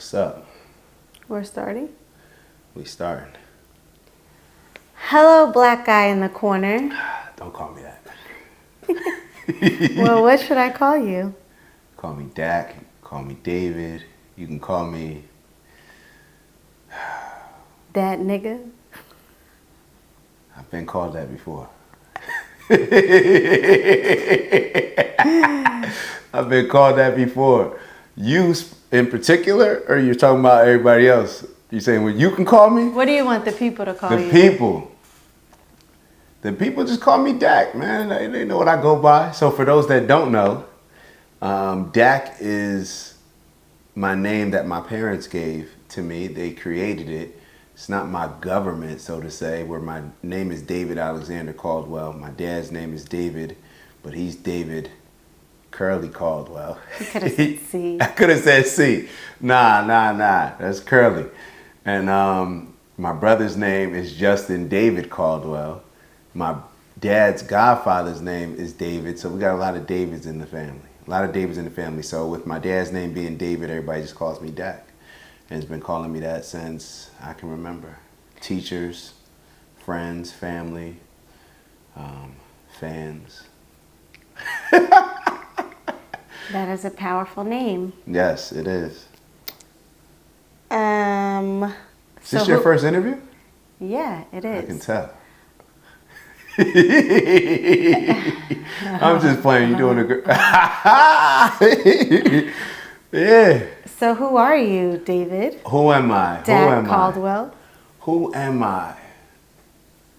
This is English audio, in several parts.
What's up? We're starting. We starting. Hello, black guy in the corner. Don't call me that. Well, what should I call you? Call me Dak. Call me David. You can call me That nigga? I've been called that before. I've been called that before. You in particular, or you're talking about everybody else? You saying, well, you can call me? What do you want the people to call you? The people just call me Dak, man. They know what I go by. So for those that don't know, Dak is my name that my parents gave to me. They created it. It's not my government, so to say, where my name is David Alexander Caldwell. My dad's name is David, but he's David Curly Caldwell. You could have said C. I could have said C. Nah. That's Curly. And my brother's name is Justin David Caldwell. My dad's godfather's name is David. So we got a lot of Davids in the family. So with my dad's name being David, everybody just calls me Dak. And it's been calling me that since I can remember. Teachers, friends, family, fans. That is a powerful name. Yes, it is. Is this your first interview? Yeah, it is. I can tell. I'm just playing. You're doing a great. Yeah. So who are you, David? Who am I? Dak Caldwell. Who am I?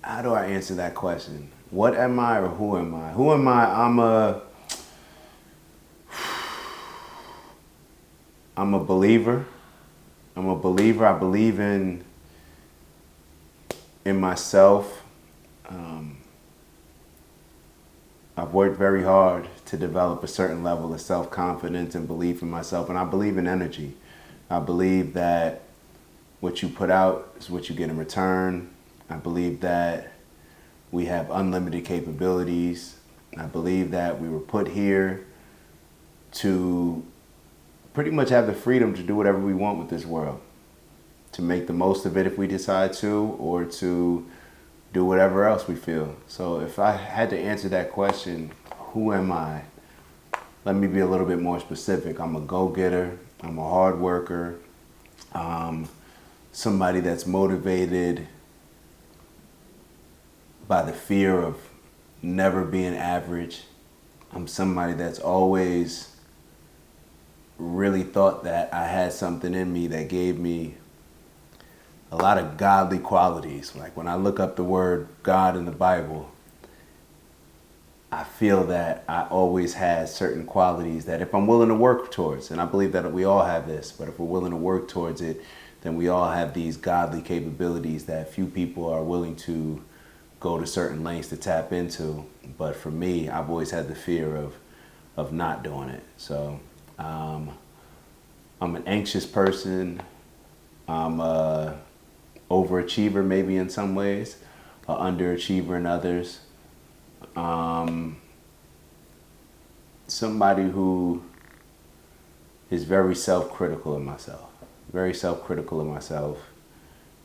How do I answer that question? What am I or who am I? Who am I? I'm a believer. I believe in myself. I've worked very hard to develop a certain level of self-confidence and belief in myself, and I believe in energy. I believe that what you put out is what you get in return. I believe that we have unlimited capabilities. I believe that we were put here to pretty much have the freedom to do whatever we want with this world, to make the most of it if we decide to, or to do whatever else we feel. So if I had to answer that question, who am I? Let me be a little bit more specific. I'm a go-getter. I'm a hard worker. Somebody that's motivated by the fear of never being average. I'm somebody that's always really thought that I had something in me that gave me a lot of godly qualities. Like when I look up the word God in the Bible, I feel that I always had certain qualities that if I'm willing to work towards, and I believe that we all have this, but if we're willing to work towards it, then we all have these godly capabilities that few people are willing to go to certain lengths to tap into. But for me, I've always had the fear of not doing it. So I'm an anxious person. I'm a overachiever maybe in some ways, an underachiever in others. Somebody who is very self-critical of myself.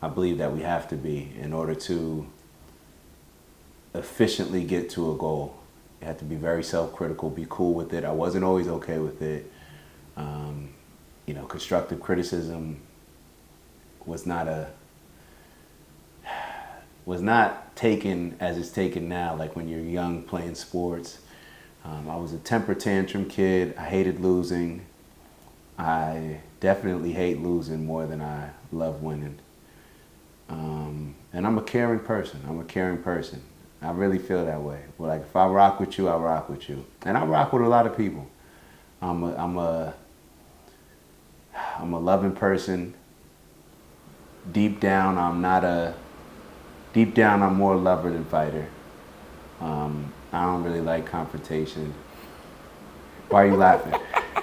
I believe that we have to be in order to efficiently get to a goal. You have to be very self-critical, be cool with it. I wasn't always okay with it. Constructive criticism was not taken as it's taken now, like when you're young playing sports. I was a temper tantrum kid. I hated losing. I definitely hate losing more than I love winning. And I'm a caring person. I really feel that way. But like if I rock with you, I rock with you. And I rock with a lot of people. I'm a loving person. Deep down, I'm more lover than fighter. I don't really like confrontation. Why are you laughing?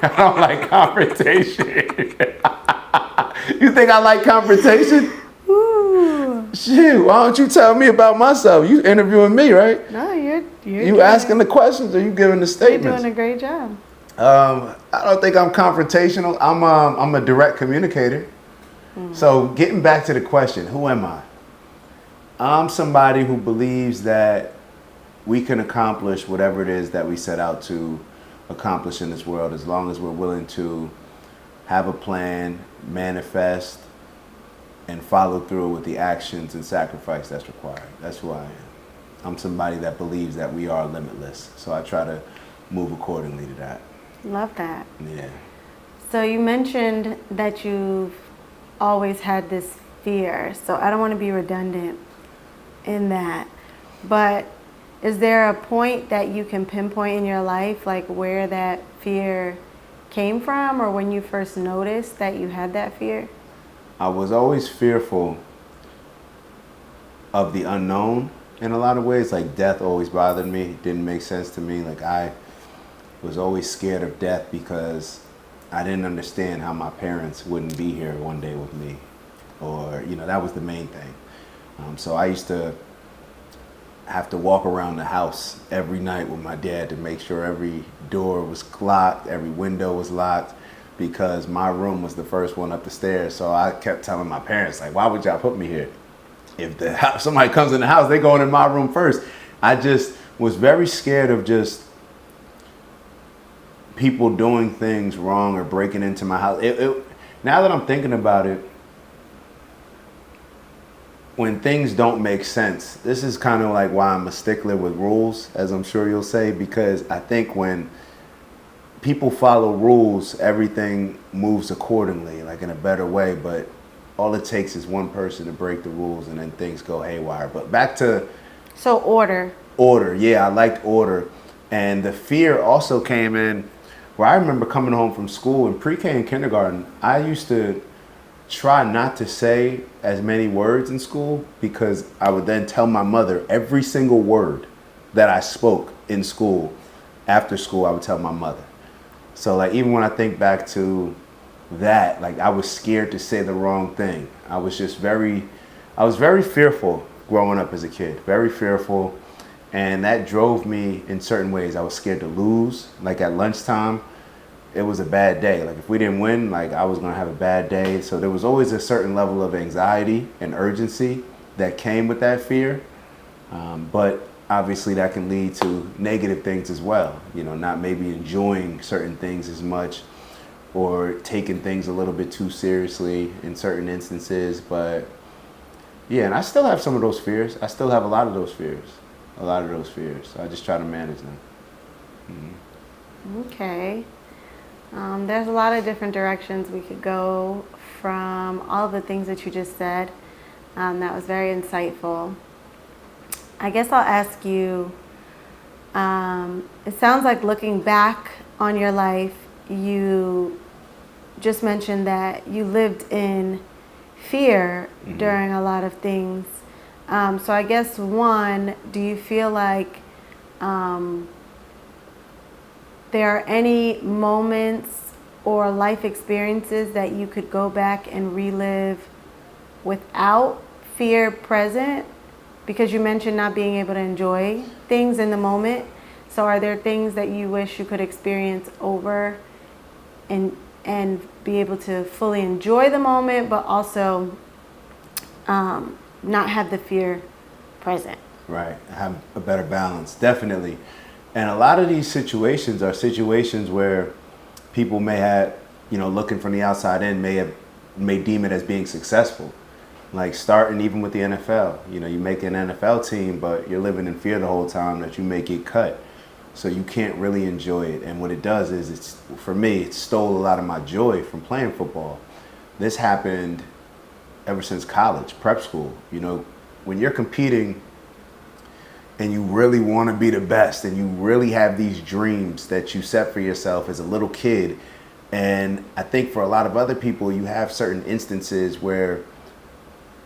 I don't like confrontation. You think I like confrontation? Ooh. Shoot, why don't you tell me about myself? You interviewing me, right? No, you're You asking the questions or you giving the statements? You're doing a great job. I don't think I'm confrontational. I'm a direct communicator. So getting back to the question, who am I? I'm somebody who believes that we can accomplish whatever it is that we set out to accomplish in this world as long as we're willing to have a plan, manifest, and follow through with the actions and sacrifice that's required. That's who I am. I'm somebody that believes that we are limitless. So I try to move accordingly to that. Love that. Yeah. So you mentioned that you've always had this fear. So I don't want to be redundant in that. But is there a point that you can pinpoint in your life, like where that fear came from, or when you first noticed that you had that fear? I was always fearful of the unknown in a lot of ways. Like death always bothered me. It didn't make sense to me. Like I was always scared of death because I didn't understand how my parents wouldn't be here one day with me. Or, that was the main thing. So I used to have to walk around the house every night with my dad to make sure every door was locked, every window was locked, because my room was the first one up the stairs. So I kept telling my parents, like, why would y'all put me here? If somebody comes in the house, they going in my room first. I just was very scared of just people doing things wrong or breaking into my house. Now that I'm thinking about it, when things don't make sense, this is kind of like why I'm a stickler with rules, as I'm sure you'll say, because I think when people follow rules, everything moves accordingly, like in a better way. But all it takes is one person to break the rules and then things go haywire. But back to... So order. Order, yeah, I liked order. And the fear also came in where I remember coming home from school in pre-K and kindergarten. I used to try not to say as many words in school because I would then tell my mother every single word that I spoke in school. After school, I would tell my mother. So like even when I think back to that, like I was scared to say the wrong thing. I was very fearful growing up as a kid, very fearful. And that drove me in certain ways. I was scared to lose. Like at lunchtime, it was a bad day. Like if we didn't win, like I was gonna have a bad day. So there was always a certain level of anxiety and urgency that came with that fear. But obviously that can lead to negative things as well. Not maybe enjoying certain things as much or taking things a little bit too seriously in certain instances. But yeah, and I still have some of those fears. I still have a lot of those fears. So I just try to manage them. Okay. There's a lot of different directions we could go from all of the things that you just said. That was very insightful. I guess I'll ask you, it sounds like looking back on your life, you just mentioned that you lived in fear during a lot of things. So I guess one, do you feel like there are any moments or life experiences that you could go back and relive without fear present? Because you mentioned not being able to enjoy things in the moment. So are there things that you wish you could experience over and be able to fully enjoy the moment, but also not have the fear present? Right, have a better balance, definitely. And a lot of these situations are situations where people may have, looking from the outside in, may deem it as being successful. Like starting even with the NFL, you make an NFL team, but you're living in fear the whole time that you may get cut. So you can't really enjoy it. And what it does is, for me, it stole a lot of my joy from playing football. This happened ever since college, prep school. When you're competing and you really want to be the best and you really have these dreams that you set for yourself as a little kid. And I think for a lot of other people, you have certain instances where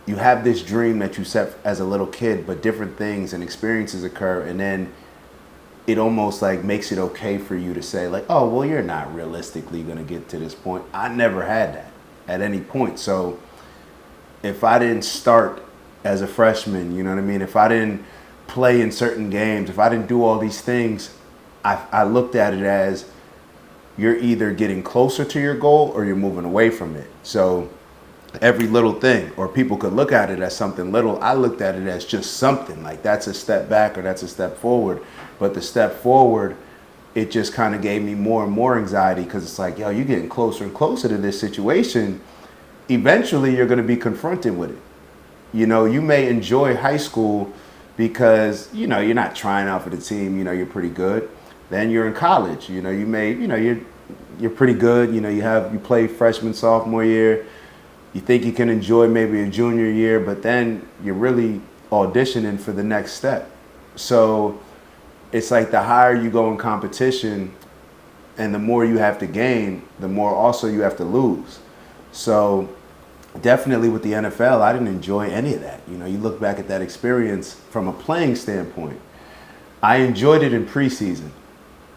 you have this dream that you set as a little kid, but different things and experiences occur, and then it almost like makes it okay for you to say like, oh, well, you're not realistically going to get to this point. I never had that at any point. So if I didn't start as a freshman, you know what I mean? If I didn't play in certain games, if I didn't do all these things, I looked at it as you're either getting closer to your goal or you're moving away from it. So every little thing, or people could look at it as something little. I looked at it as just something like that's a step back or that's a step forward. But the step forward, it just kind of gave me more and more anxiety because it's like, yo, you're getting closer and closer to this situation. Eventually, you're going to be confronted with it. You know, you may enjoy high school because, you know, you're not trying out for the team, you know, you're pretty good. Then you're in college, you know, you're pretty good, you know, you play freshman, sophomore year. You think you can enjoy maybe a junior year, but then you're really auditioning for the next step. So it's like the higher you go in competition and the more you have to gain, the more also you have to lose. So definitely with the NFL, I didn't enjoy any of that. You know, you look back at that experience from a playing standpoint. I enjoyed it in preseason.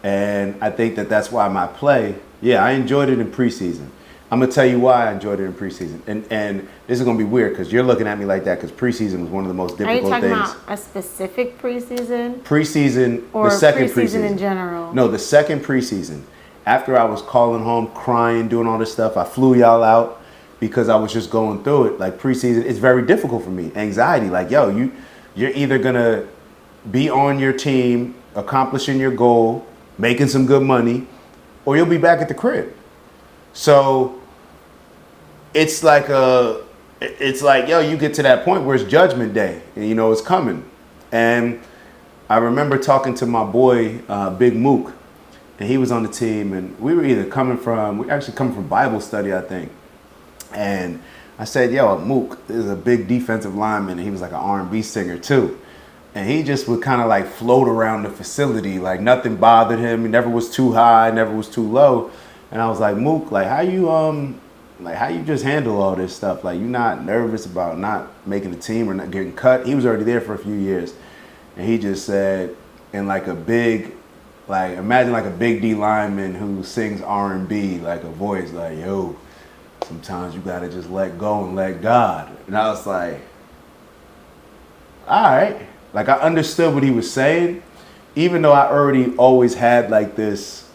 And I think that that's why my play, I enjoyed it in preseason. I'm going to tell you why I enjoyed it in preseason. And this is going to be weird because you're looking at me like that because preseason was one of the most difficult things. Are you talking about a specific preseason? Preseason, or the second preseason in general? No, the second preseason. After I was calling home, crying, doing all this stuff, I flew y'all out because I was just going through it. Like preseason, it's very difficult for me. Anxiety, like, yo, you're either going to be on your team, accomplishing your goal, making some good money, or you'll be back at the crib. So it's like yo, you get to that point where it's judgment day and you know it's coming. And I remember talking to my boy, Big Mook, and he was on the team, and we actually coming from Bible study, I think. And I said, yo, Mook is a big defensive lineman, and he was like an R&B singer too. And he just would kind of like float around the facility, like nothing bothered him. He never was too high, never was too low. And I was like, Mook, like how you just handle all this stuff? Like, you're not nervous about not making the team or not getting cut? He was already there for a few years. And he just said, in like a big, like, imagine like a big D lineman who sings R&B, like a voice, like, yo, sometimes you gotta just let go and let God. And I was like, all right. Like, I understood what he was saying, even though I already always had like this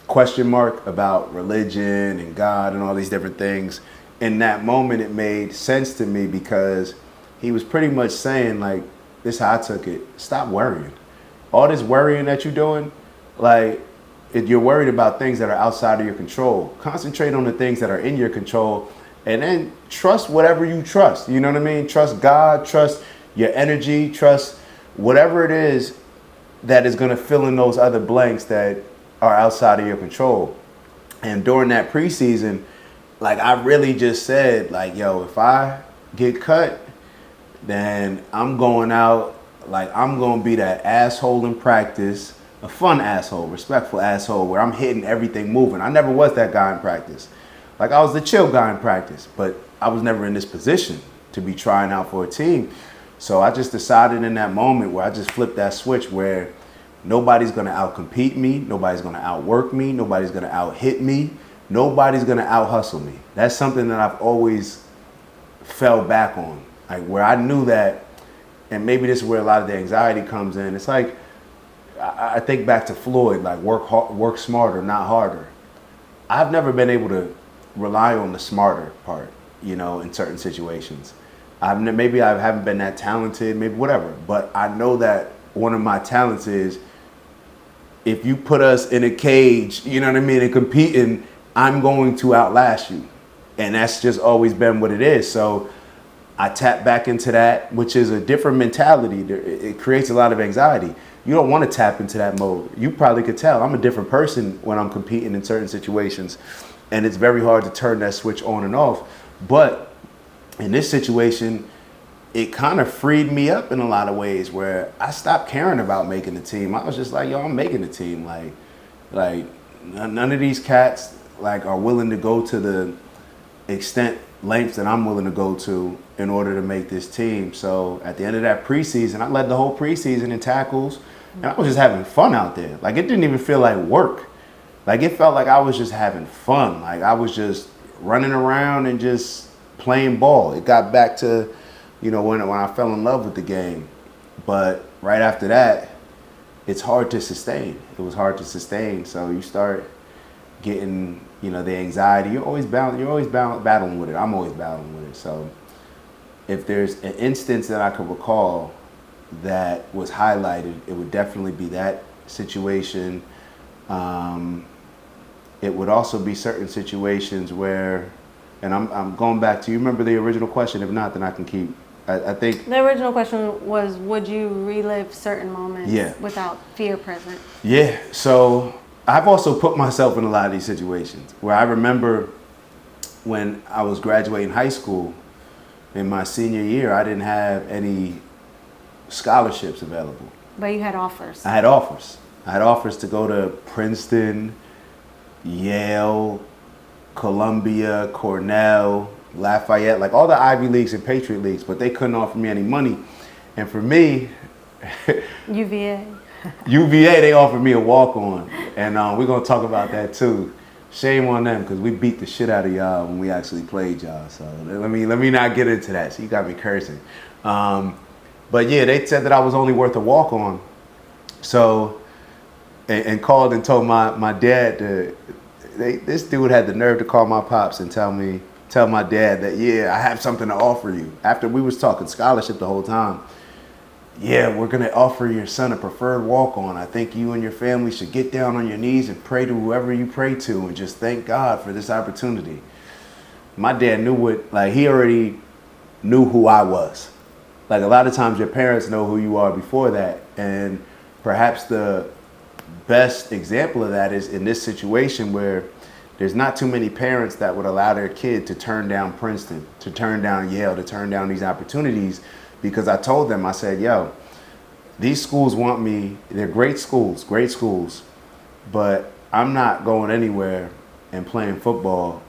question mark about religion and God and all these different things. In that moment, it made sense to me because he was pretty much saying, like, this is how I took it. Stop worrying. All this worrying that you're doing, like, if you're worried about things that are outside of your control, concentrate on the things that are in your control, and then trust whatever you trust. You know what I mean? Trust God, trust your energy, trust whatever it is that is going to fill in those other blanks that are outside of your control. And during that preseason, like, I really just said, like, yo, if I get cut, then I'm going out, like, I'm going to be that asshole in practice, a fun asshole, respectful asshole, where I'm hitting everything moving. I never was that guy in practice. Like, I was the chill guy in practice, but I was never in this position to be trying out for a team. So I just decided in that moment where I just flipped that switch where nobody's going to outcompete me, nobody's going to outwork me, nobody's going to out-hit me, nobody's going to out-hustle me. That's something that I've always fell back on. Like, where I knew that, and maybe this is where a lot of the anxiety comes in. It's like, I think back to Floyd, like, work smarter, not harder. I've never been able to rely on the smarter part, you know, in certain situations. Maybe I haven't been that talented, maybe whatever. But I know that one of my talents is, if you put us in a cage, you know what I mean, and competing, I'm going to outlast you. And that's just always been what it is. So I tap back into that, which is a different mentality. It creates a lot of anxiety. You don't want to tap into that mode. You probably could tell I'm a different person when I'm competing in certain situations. And it's very hard to turn that switch on and off. But in this situation, it kind of freed me up in a lot of ways where I stopped caring about making the team. I was just like, yo, I'm making the team. Like none of these cats like are willing to go to the lengths that I'm willing to go to in order to make this team. So at the end of that preseason, I led the whole preseason in tackles, and I was just having fun out there. Like, it didn't even feel like work. Like, it felt like I was just having fun. Like, I was just running around and just playing ball. It got back to, you know, when I fell in love with the game. But right after that, it's hard to sustain. It was hard to sustain. So you start getting, the anxiety. You're always battling with it. I'm always battling with it. So if there's an instance that I could recall that was highlighted, it would definitely be that situation. Um, it would also be certain situations where, and I'm going back to, you remember the original question? If not, then I can keep. I think The original question was, would you relive certain moments Yeah. without fear present? Yeah. So I've also put myself in a lot of these situations where I remember when I was graduating high school in my senior year, I didn't have any scholarships available. But you had offers. I had offers. I had offers to go to Princeton, Yale, Columbia, Cornell, Lafayette, like all the Ivy Leagues and Patriot Leagues, but they couldn't offer me any money. And for me, UVA. UVA, they offered me a walk-on, and we're gonna talk about that too. Shame on them, because we beat the shit out of y'all when we actually played y'all. So let me not get into that. So you got me cursing. But yeah, they said that I was only worth a walk-on. So and called and told my dad this dude had the nerve to call my pops and tell my dad that, yeah, I have something to offer you. After we was talking scholarship the whole time. Yeah, we're going to offer your son a preferred walk-on. I think you and your family should get down on your knees and pray to whoever you pray to and just thank God for this opportunity. My dad he already knew who I was. Like, a lot of times your parents know who you are before that. And perhaps the best example of that is in this situation where there's not too many parents that would allow their kid to turn down Princeton, to turn down Yale, to turn down these opportunities. Because I told them, I said, yo, these schools want me. They're great schools, but I'm not going anywhere and playing football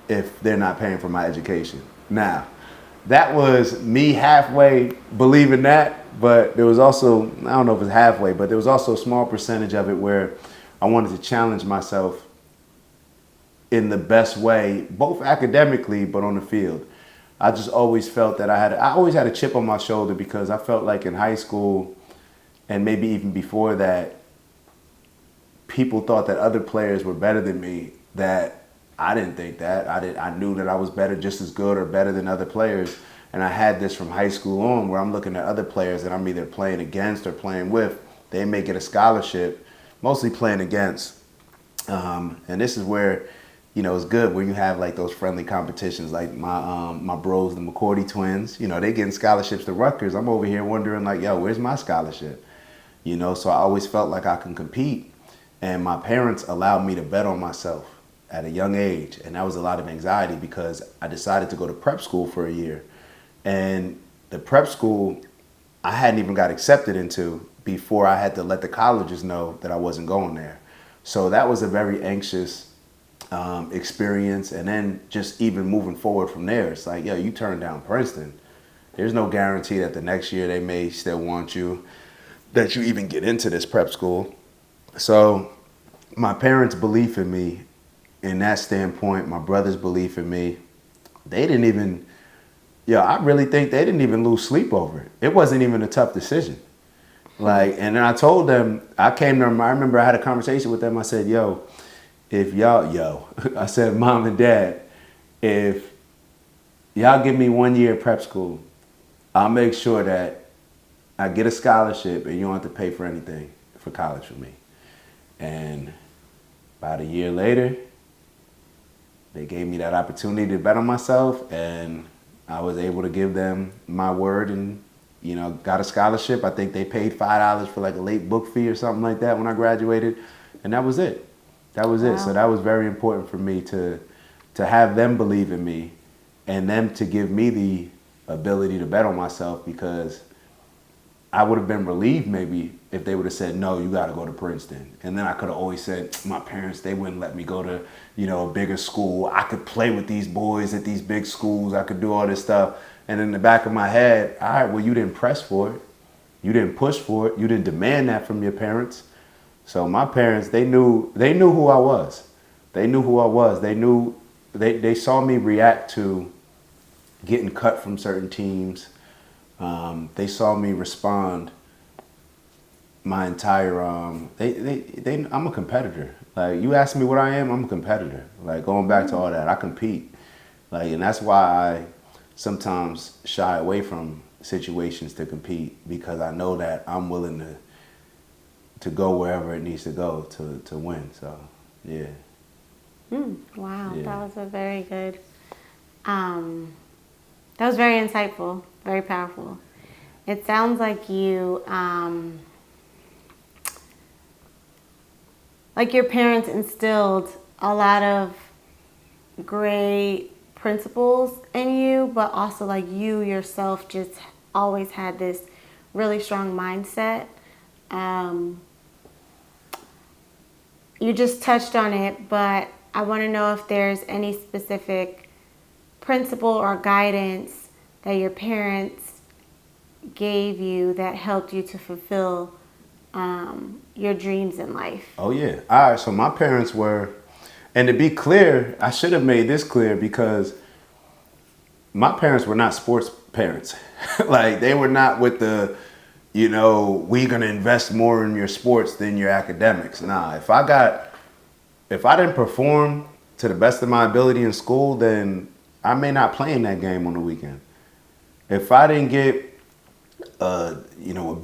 if they're not paying for my education. Now, that was me halfway believing that, but there was also, I don't know if it's halfway, but there was also a small percentage of it where I wanted to challenge myself in the best way, both academically, but on the field. I just always felt that I always had a chip on my shoulder because I felt like in high school and maybe even before that, people thought that other players were better than me. That I didn't think that. I knew that I was better, just as good or better than other players. And I had this from high school on where I'm looking at other players that I'm either playing against or playing with. They may get a scholarship, mostly playing against. And this is where, it's good when you have like those friendly competitions, like my bros, the McCourty twins. They getting scholarships to Rutgers. I'm over here wondering like, yo, where's my scholarship? So I always felt like I can compete. And my parents allowed me to bet on myself at a young age. And that was a lot of anxiety because I decided to go to prep school for a year. And the prep school, I hadn't even got accepted into before I had to let the colleges know that I wasn't going there. So that was a very anxious experience. And then just even moving forward from there, it's like, yo, you turned down Princeton. There's no guarantee that the next year they may still want you, that you even get into this prep school. So my parents' belief in me, in that standpoint, my brother's belief in me, I really think they didn't even lose sleep over it. It wasn't even a tough decision. And then I told them, I remember I had a conversation with them. I said, I said, Mom and Dad, if y'all give me 1 year prep school, I'll make sure that I get a scholarship and you don't have to pay for anything for college for me. And about a year later, they gave me that opportunity to bet on myself, and I was able to give them my word and, got a scholarship. I think they paid $5 for like a late book fee or something like that when I graduated, and that was it. That was it. So that was very important for me to have them believe in me and them to give me the ability to bet on myself, because I would have been relieved maybe if they would have said, no, you got to go to Princeton. And then I could have always said, my parents, they wouldn't let me go to, a bigger school. I could play with these boys at these big schools. I could do all this stuff. And in the back of my head, all right, well, you didn't press for it. You didn't push for it. You didn't demand that from your parents. So my parents, they knew who I was. They knew who I was. They saw me react to getting cut from certain teams. They saw me respond my entire I'm a competitor. Like, you ask me what I am, I'm a competitor. Like, going back to all that, I compete. Like, and that's why I sometimes shy away from situations to compete, because I know that I'm willing to go wherever it needs to go to win. So yeah. Wow, Yeah. that was a very good. That was very insightful, very powerful. It sounds like like your parents instilled a lot of great principles in you, but also like you yourself just always had this really strong mindset. Um, you just touched on it, but I want to know if there's any specific principle or guidance that your parents gave you that helped you to fulfill your dreams in life. Oh yeah. All right. So my parents were, and to be clear, I should have made this clear, because my parents were not sports parents. Like, they were not with the, we're gonna invest more in your sports than your academics. Nah. If I didn't perform to the best of my ability in school, then I may not play in that game on the weekend. If I didn't get a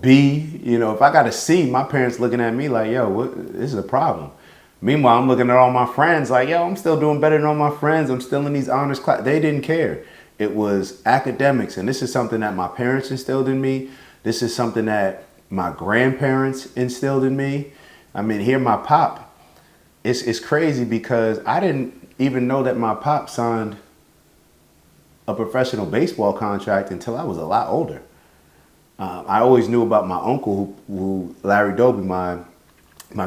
B, if I got a C, my parents looking at me like, yo, this is a problem. Meanwhile, I'm looking at all my friends like, yo, I'm still doing better than all my friends. I'm still in these honors class. They didn't care. It was academics. And this is something that my parents instilled in me. This is something that my grandparents instilled in me. I mean, here my pop, it's crazy, because I didn't even know that my pop signed a professional baseball contract until I was a lot older. I always knew about my uncle, who Larry Doby, my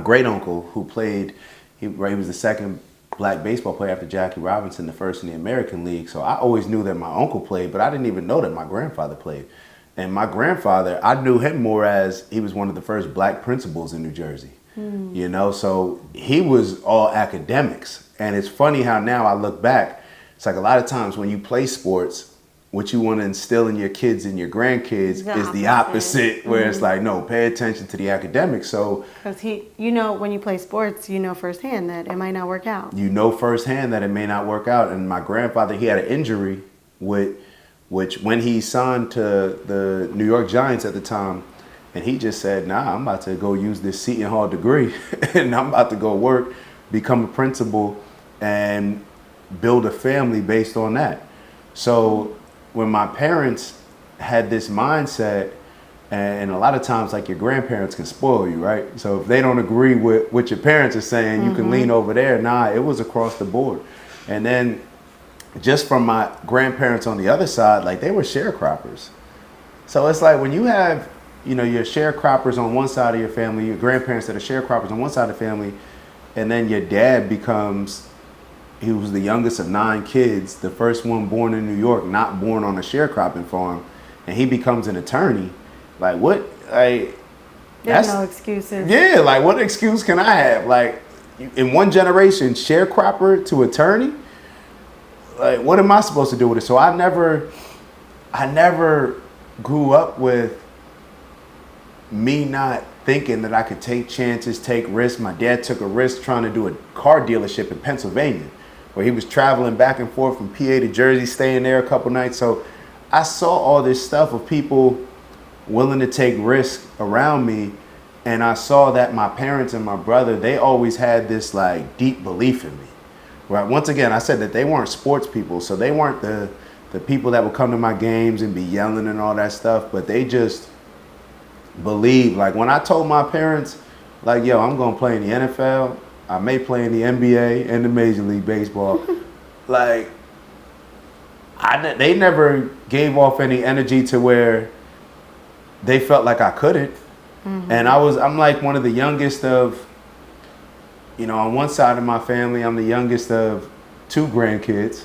great uncle, who played. He was the second black baseball player after Jackie Robinson, the first in the American League. So I always knew that my uncle played, but I didn't even know that my grandfather played. And my grandfather, I knew him more as he was one of the first black principals in New Jersey. So he was all academics. And it's funny how now I look back, it's like a lot of times when you play sports, what you want to instill in your kids and your grandkids is the opposite, where it's like, no, pay attention to the academics. So, because when you play sports, firsthand that it might not work out. Firsthand that it may not work out. And my grandfather, he had an injury which when he signed to the New York Giants at the time, and he just said, nah, I'm about to go use this Seton Hall degree and I'm about to go work, become a principal, and build a family based on that. So when my parents had this mindset, and a lot of times, like, your grandparents can spoil you, right? So if they don't agree with what your parents are saying, you can lean over there. Nah, it was across the board. And then just from my grandparents on the other side, like, they were sharecroppers. So it's like when you have, your sharecroppers on one side of your family, your grandparents that are sharecroppers on one side of the family, and then your dad he was the youngest of 9 kids, the first one born in New York, not born on a sharecropping farm, and he becomes an attorney. Like, what? Like, there's no excuses. Yeah, like, what excuse can I have? Like, in one generation, sharecropper to attorney? Like, what am I supposed to do with it? So I never grew up with me not thinking that I could take chances, take risks. My dad took a risk trying to do a car dealership in Pennsylvania, where he was traveling back and forth from PA to Jersey, staying there a couple nights. So I saw all this stuff of people willing to take risks around me. And I saw that my parents and my brother, they always had this like deep belief in me. Right. Once again, I said that they weren't sports people. So they weren't the people that would come to my games and be yelling and all that stuff, but they just believed. Like, when I told my parents, like, yo, I'm going to play in the NFL, I may play in the NBA and the Major League Baseball, like, they never gave off any energy to where they felt like I couldn't. And I'm like one of the youngest of, on one side of my family, I'm the youngest of 2 grandkids.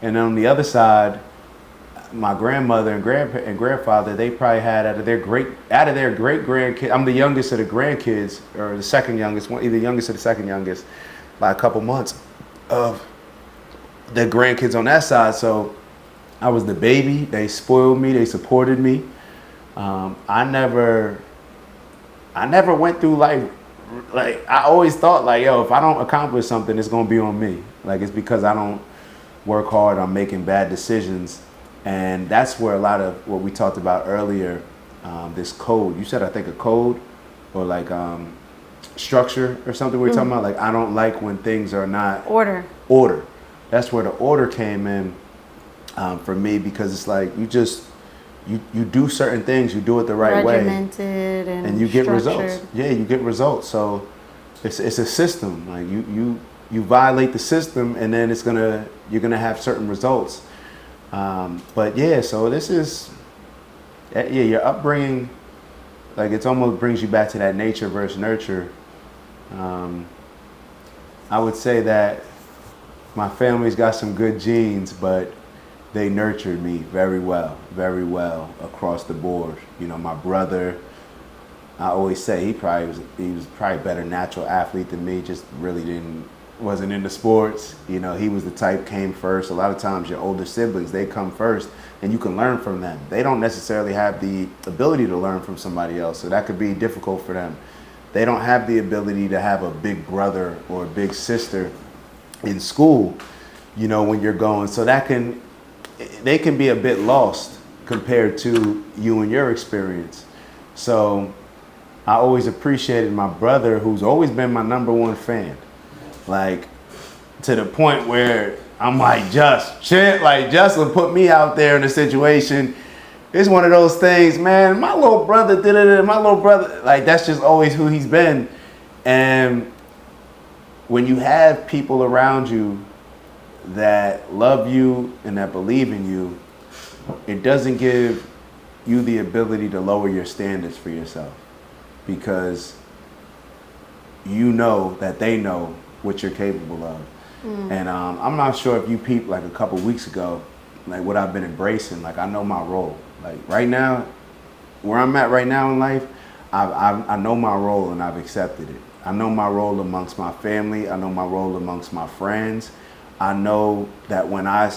And on the other side, my grandmother and grandfather, they probably had out of their great grandkids. I'm the youngest of the grandkids, or the second youngest, either youngest or the second youngest, by a couple months of the grandkids on that side. So I was the baby. They spoiled me. They supported me. I never I never went through life like I always thought like, yo, if I don't accomplish something, it's gonna be on me. Like it's because I don't work hard, I'm making bad decisions. And that's where a lot of what we talked about earlier, this code, you said, I think a code or like structure or something we were talking about. Like, I don't like when things are not order. That's where the order came in for me, because it's like you do certain things, you do it the right way. Regimented and you get structured. results. Yeah, you get results. So it's a system. Like you violate the system, and then you're gonna have certain results. But yeah, so this is your upbringing. Like it almost brings you back to that nature versus nurture. I would say that my family's got some good genes, but they nurtured me very well across the board. You know, my brother, I always say he was probably a better natural athlete than me, just really wasn't into sports. You know, he was the type came first. A lot of times your older siblings, they come first and you can learn from them. They don't necessarily have the ability to learn from somebody else, so that could be difficult for them. They don't have the ability to have a big brother or a big sister in school, you know, when you're going. So they can be a bit lost compared to you and your experience. So I always appreciated my brother, who's always been my number one fan. Like, to the point where I'm like, Justin put me out there in a situation. It's one of those things, man, my little brother did it, my little brother, like, that's just always who he's been. And when you have people around you that love you and that believe in you, it doesn't give you the ability to lower your standards for yourself, because you know that they know what you're capable of. And I'm not sure if you peeped like a couple weeks ago, like what I've been embracing. Like, I know my role. Like right now, where I'm at right now in life, I know my role and I've accepted it. I know my role amongst my family. I know my role amongst my friends. I know that when I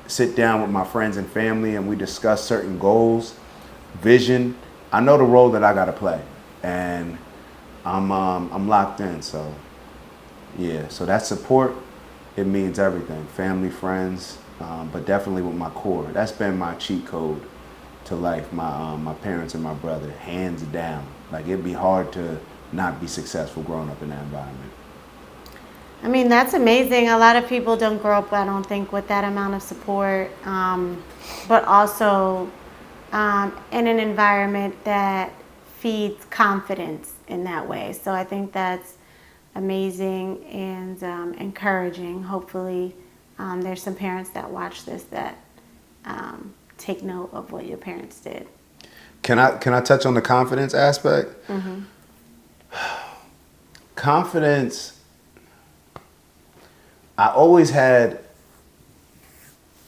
sit down with my friends and family and we discuss certain goals, vision, I know the role that I got to play, and I'm locked in. So yeah, so that support, it means everything. Family, friends, but definitely with my core. That's been my cheat code to life. My parents and my brother, hands down. Like, it'd be hard to not be successful growing up in that environment. I mean, that's amazing. A lot of people don't grow up, I don't think, with that amount of support, but also in an environment that feeds confidence in that way. So I think that's amazing and encouraging. Hopefully, there's some parents that watch this that take note of what your parents did. Can I touch on the confidence aspect? Mm-hmm. Confidence, I always had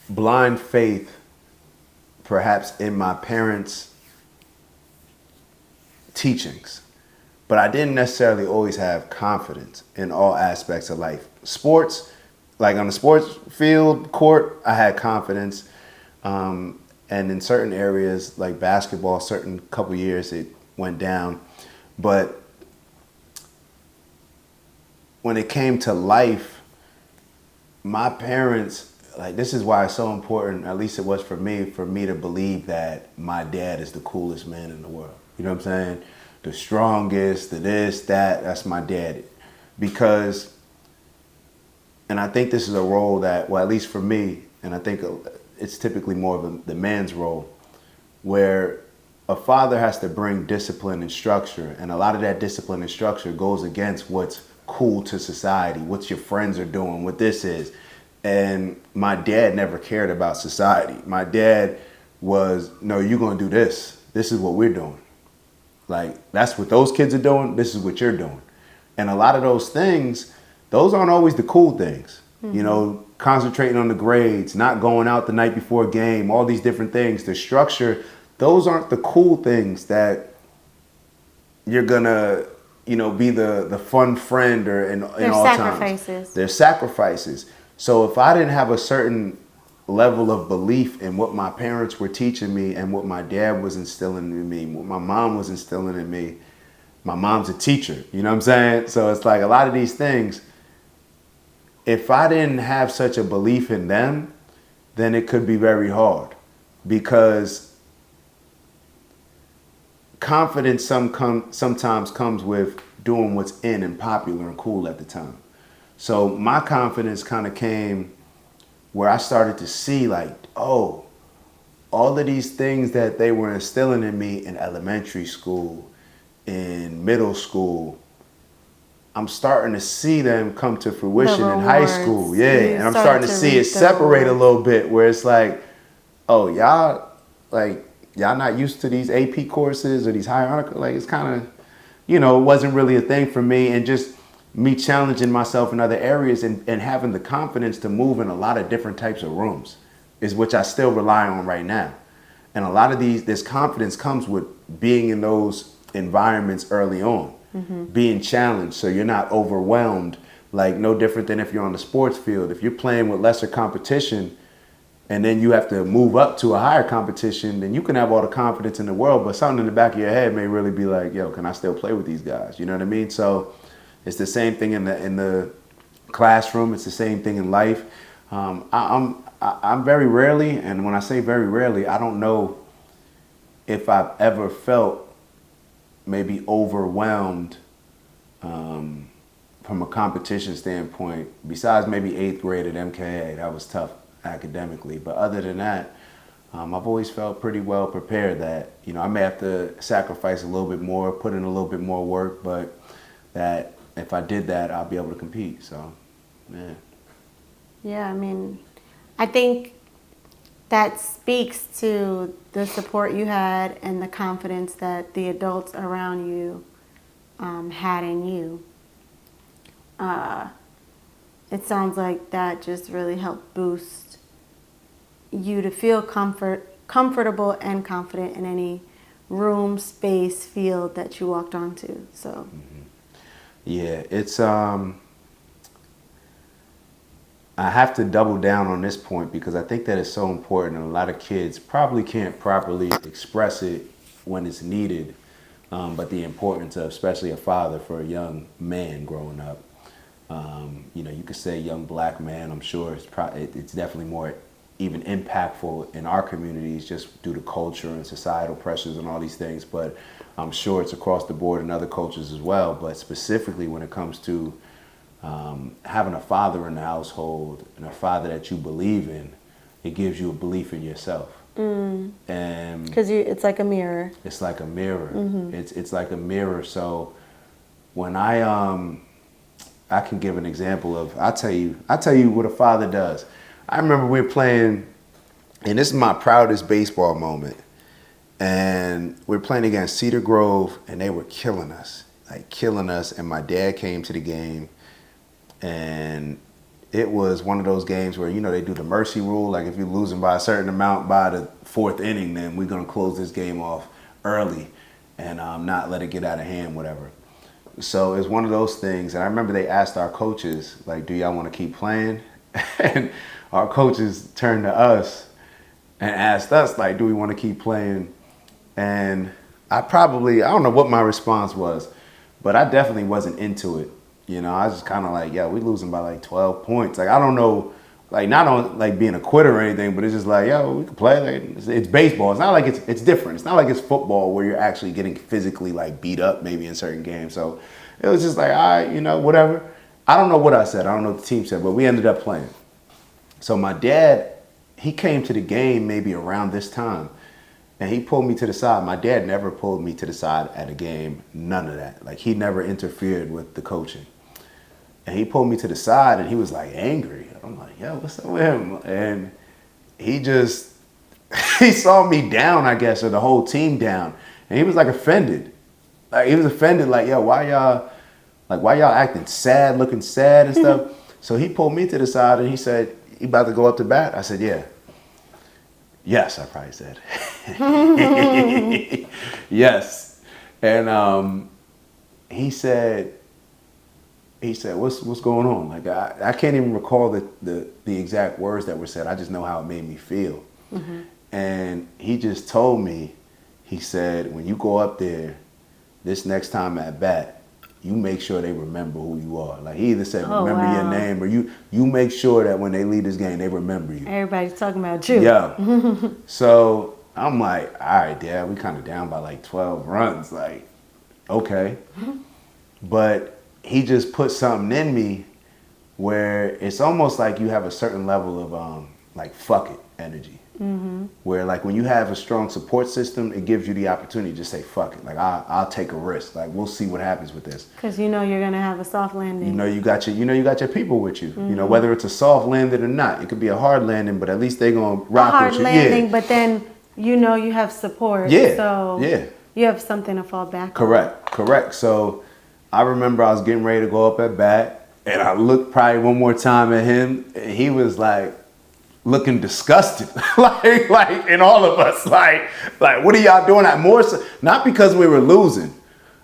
blind faith, perhaps, in my parents' teachings, but I didn't necessarily always have confidence in all aspects of life. Sports, like on the sports field, court, I had confidence. And in certain areas, like basketball, certain couple years it went down. But when it came to life, my parents, like, this is why it's so important, at least it was for me to believe that my dad is the coolest man in the world. You know what I'm saying? The strongest, the this, that's my dad. Because, and I think this is a role that, well, at least for me, and I think it's typically more of the man's role, where a father has to bring discipline and structure, and a lot of that discipline and structure goes against what's cool to society, what your friends are doing, what this is. And my dad never cared about society. My dad was, no, you're going to do this. This is what we're doing. Like, that's what those kids are doing. This is what you're doing. And a lot of those things, those aren't always the cool things. Mm-hmm. You know, concentrating on the grades, not going out the night before a game, all these different things, the structure, those aren't the cool things that you're gonna, you know, be the fun friend or in all sacrifices. Times. They're sacrifices. So if I didn't have a certain level of belief in what my parents were teaching me and what my dad was instilling in me, what my mom was instilling in me, My mom's a teacher, you know what I'm saying? So it's like a lot of these things, if I didn't have such a belief in them, then it could be very hard, because confidence sometimes comes with doing what's in and popular and cool at the time. So my confidence kind of came where I started to see like, oh, all of these things that they were instilling in me in elementary school, in middle school, I'm starting to see them come to fruition in high school. Yeah. And I'm starting to see it separate a little bit, where it's like, oh, y'all not used to these AP courses or these higher honor, like it's kind of, it wasn't really a thing for me. And just me challenging myself in other areas and having the confidence to move in a lot of different types of rooms is which I still rely on right now. And a lot of this confidence comes with being in those environments early on, being challenged so you're not overwhelmed, like no different than if you're on the sports field. If you're playing with lesser competition and then you have to move up to a higher competition, then you can have all the confidence in the world, but something in the back of your head may really be like, yo, can I still play with these guys? You know what I mean? So it's the same thing in the classroom. It's the same thing in life. I'm very rarely, and when I say very rarely, I don't know if I've ever felt maybe overwhelmed from a competition standpoint, besides maybe 8th grade at MKA. That was tough academically. But other than that, I've always felt pretty well prepared that, I may have to sacrifice a little bit more, put in a little bit more work, but that if I did that, I'll be able to compete. So, yeah. Yeah, I mean, I think that speaks to the support you had and the confidence that the adults around you had in you. It sounds like that just really helped boost you to feel comfortable and confident in any room, space, field that you walked onto. So, yeah, it's I have to double down on this point because I think that it's so important, and a lot of kids probably can't properly express it when it's needed. But the importance of, especially a father for a young man growing up. You could say young black man. I'm sure it's definitely more even impactful in our communities just due to culture and societal pressures and all these things. But I'm sure it's across the board in other cultures as well. But specifically when it comes to having a father in the household and a father that you believe in, it gives you a belief in yourself. And because it's like a mirror. It's like a mirror. It's like a mirror. So when I can give an example of, I'll tell you what a father does. I remember we were playing, and this is my proudest baseball moment. And we were playing against Cedar Grove, and they were killing us. And my dad came to the game, and it was one of those games where, they do the mercy rule. Like if you're losing by a certain amount by the 4th inning, then we're going to close this game off early and not let it get out of hand, whatever. So it's one of those things. And I remember they asked our coaches, like, do y'all want to keep playing? And our coaches turned to us and asked us, like, do we want to keep playing? And I don't know what my response was, but I definitely wasn't into it. I was just kind of like, yeah, we're losing by like 12 points. Like, I don't know, like not on like being a quitter or anything, but it's just like, yo, we can play. Like, it's baseball. It's not like it's different. It's not like it's football where you're actually getting physically like beat up maybe in certain games. So it was just like, all right, whatever. I don't know what I said. I don't know what the team said, but we ended up playing. So my dad, he came to the game maybe around this time. And he pulled me to the side. My dad never pulled me to the side at a game. None of that. Like, he never interfered with the coaching. And he pulled me to the side, and he was, like, angry. I'm like, yo, what's up with him? And he just, he saw me down, I guess, or the whole team down. And he was, like, offended. Like, he was offended, like, yo, why y'all acting sad, looking sad and stuff? So he pulled me to the side, and he said, you about to go up to bat? I said, yeah. Yes, I probably said. Yes. And he said, what's going on? Like, I can't even recall the exact words that were said. I just know how it made me feel. And he just told me, he said, when you go up there, this next time at bat, you make sure they remember who you are. Like he either said, Oh, remember your wow. name, or you make sure that when they leave this game, they remember you. Everybody's talking about you. Yeah. So I'm like, all right, Dad, we kind of down by like 12 runs. Like, okay. But he just put something in me where it's almost like you have a certain level of like fuck it energy. Where like when you have a strong support system, it gives you the opportunity to just say fuck it. Like I'll take a risk. Like we'll see what happens with this. Because you know you're gonna have a soft landing. You know you got your people with you. You know whether it's a soft landing or not. It could be a hard landing, but at least they're gonna rock hard with you. landing, Yeah. but then you know you have support. Yeah. So Yeah. you have something to fall back on. Correct. So I remember I was getting ready to go up at bat, and I looked probably one more time at him, and he was like looking disgusted, like in all of us, like what are y'all doing? That more so, not because we were losing,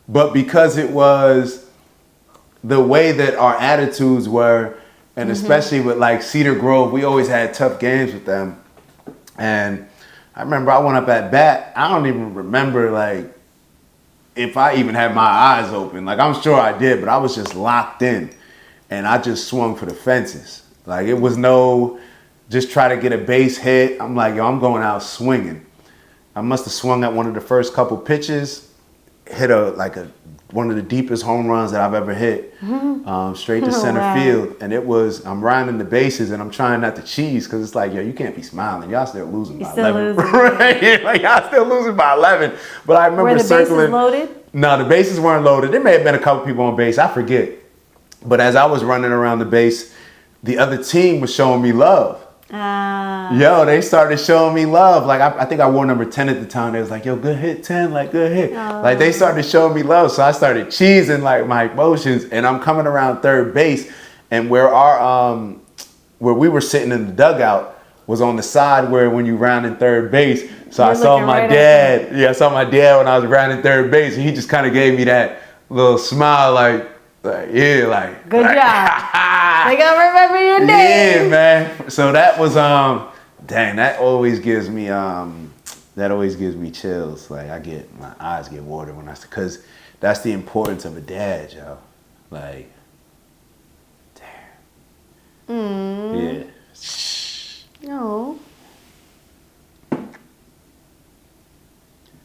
but because it was the way that our attitudes were, and especially with like Cedar Grove, we always had tough games with them, and I remember I went up at bat. I don't even remember like if I even had my eyes open. Like I'm sure I did, but I was just locked in, and I just swung for the fences. Like it was no just try to get a base hit. I'm like, yo, I'm going out swinging. I must have swung at one of the first couple pitches, hit one of the deepest home runs that I've ever hit, straight to center field. And I'm rounding the bases and I'm trying not to cheese because it's like, yo, you can't be smiling. Y'all still losing by 11. Right? Like y'all still losing by 11. But I remember Were the circling. bases loaded? No, the bases weren't loaded. There may have been a couple people on base. I forget. But as I was running around the base, the other team was showing me love. Yo, they started showing me love. Like I think I wore number 10 at the time. They was like, yo, good hit, 10, like good hit. Like they started showing me love. So I started cheesing like my emotions, and I'm coming around third base, and where we were sitting in the dugout was on the side where when you round in third base. So I saw my dad. Yeah, I saw my dad when I was rounding third base, and he just kind of gave me that little smile, like yeah, like good job. They gonna remember your name. Yeah, man. So that was dang, that always gives me chills. Like my eyes get watered when because that's the importance of a dad, yo. Like, damn. Yeah. No.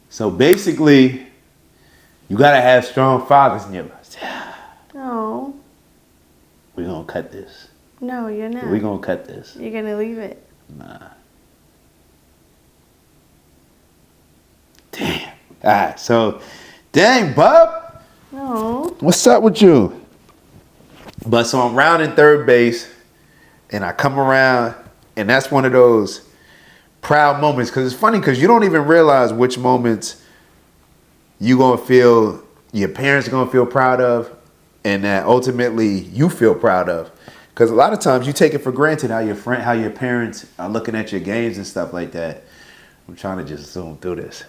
So basically, you gotta have strong fathers in your life. No. We're gonna cut this. No, you're not. We're gonna cut this. You're gonna leave it. Nah. Damn. Alright, so dang, bub. No. What's up with you? But so I'm rounding third base, and I come around, and that's one of those proud moments. Cause it's funny, cause you don't even realize which moments you gonna feel your parents are gonna feel proud of, and that ultimately you feel proud of. Because a lot of times you take it for granted how your parents are looking at your games and stuff like that. I'm trying to just zoom through this.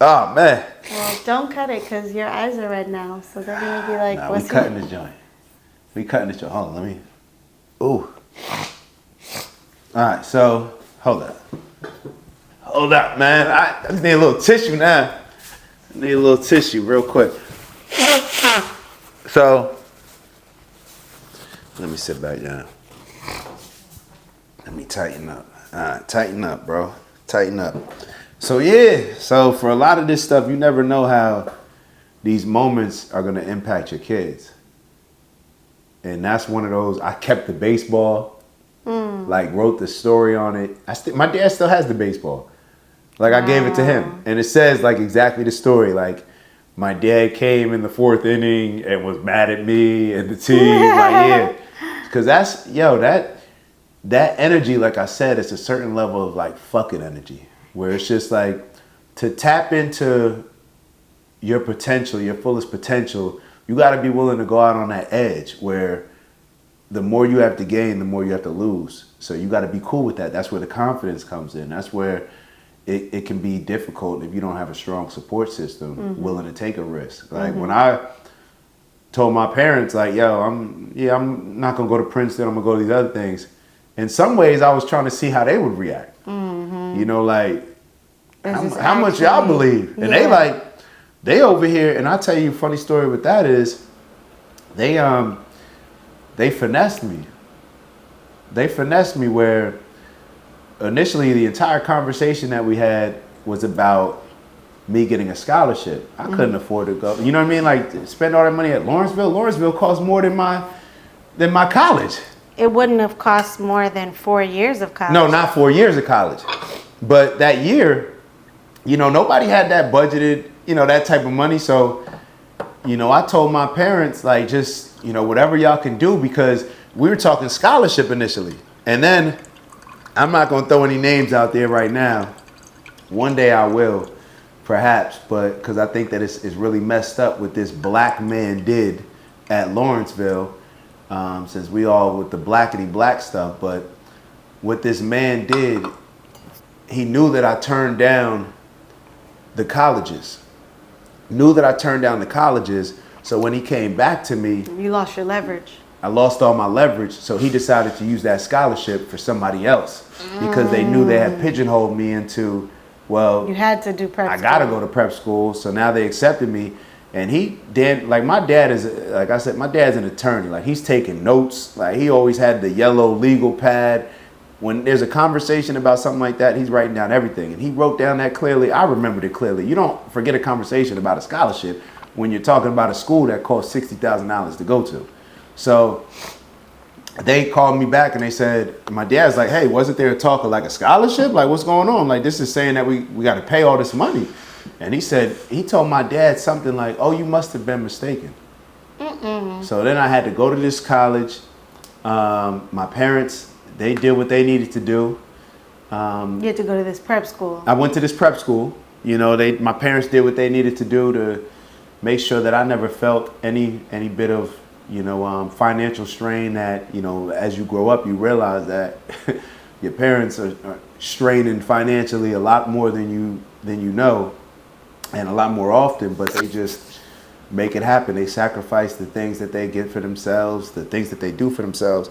Oh man. Well, don't cut it because your eyes are red now. So they're gonna be like, nah, "What's we cutting this joint? We cutting this joint. Hold on, let me. Ooh. All right, so hold up, man. I just need a little tissue now. I need a little tissue real quick. So, let me sit back down. Let me tighten up. All right, tighten up, bro. Tighten up. So, yeah. So, for a lot of this stuff, you never know how these moments are going to impact your kids. And that's one of those. I kept the baseball. Like, wrote the story on it. My dad still has the baseball. Like, I gave it to him. And it says, like, exactly the story. Like, my dad came in the fourth inning and was mad at me and the team. Like, yeah. Because that energy, like I said, it's a certain level of, like, fucking energy. Where it's just, like, to tap into your potential, your fullest potential, you got to be willing to go out on that edge where the more you have to gain, the more you have to lose. So you got to be cool with that. That's where the confidence comes in. That's where it can be difficult if you don't have a strong support system willing to take a risk. Like when I told my parents, like, yo, I'm not going to go to Princeton. I'm going to go to these other things. In some ways, I was trying to see how they would react. You know, like, how much y'all believe? And they like, They over here, and I'll tell you a funny story with that is, they finessed me. They finessed me where initially the entire conversation that we had was about me getting a scholarship. I couldn't afford to go. You know what I mean? Like spend all that money at Lawrenceville. Lawrenceville costs more than my college. It wouldn't have cost more than 4 years of college. No, not 4 years of college. But that year, nobody had that budgeted, that type of money. So, I told my parents, like, just, whatever y'all can do, because we were talking scholarship initially. And then, I'm not going to throw any names out there right now. One day I will, perhaps, but because I think that it's really messed up what this black man did at Lawrenceville, since we all with the blackity black stuff. But what this man did, he knew that I turned down the colleges. So when he came back to me, you lost your leverage. I lost all my leverage. So he decided to use that scholarship for somebody else because they knew they had pigeonholed me into, well, you had to do prep I school. got to go to prep school. So now they accepted me. And my dad is, like I said, my dad's an attorney. Like he's taking notes. Like he always had the yellow legal pad. When there's a conversation about something like that, he's writing down everything. And he wrote down that clearly. I remembered it clearly. You don't forget a conversation about a scholarship when you're talking about a school that costs $60,000 to go to. So they called me back and they said, my dad's like, hey, wasn't there a talk of like a scholarship? Like, what's going on? Like, this is saying that we got to pay all this money. And he told my dad something like, oh, you must have been mistaken. So then I had to go to this college. My parents, they did what they needed to do. You had to go to this prep school. I went to this prep school. My parents did what they needed to do to make sure that I never felt any bit of, financial strain that, as you grow up, you realize that your parents are straining financially a lot more than you know, and a lot more often, but they just make it happen. They sacrifice the things that they get for themselves, the things that they do for themselves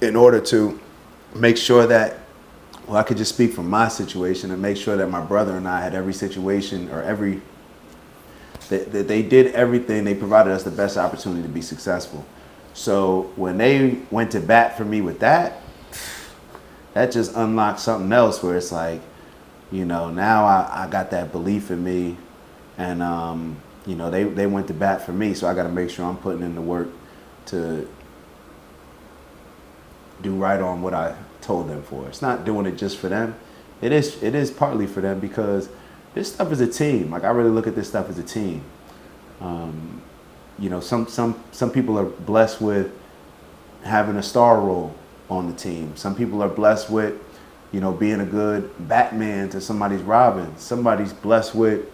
in order to make sure that, well, I could just speak from my situation and make sure that my brother and I had every situation or that they did everything. They provided us the best opportunity to be successful. So when they went to bat for me with that just unlocked something else where it's like, now I got that belief in me, and they went to bat for me. So I got to make sure I'm putting in the work to do right on what I told them for. It's not doing it just for them. It is partly for them because this stuff is a team. Like I really look at this stuff as a team. Some people are blessed with having a star role on the team. Some people are blessed with, being a good Batman to somebody's Robin. Somebody's blessed with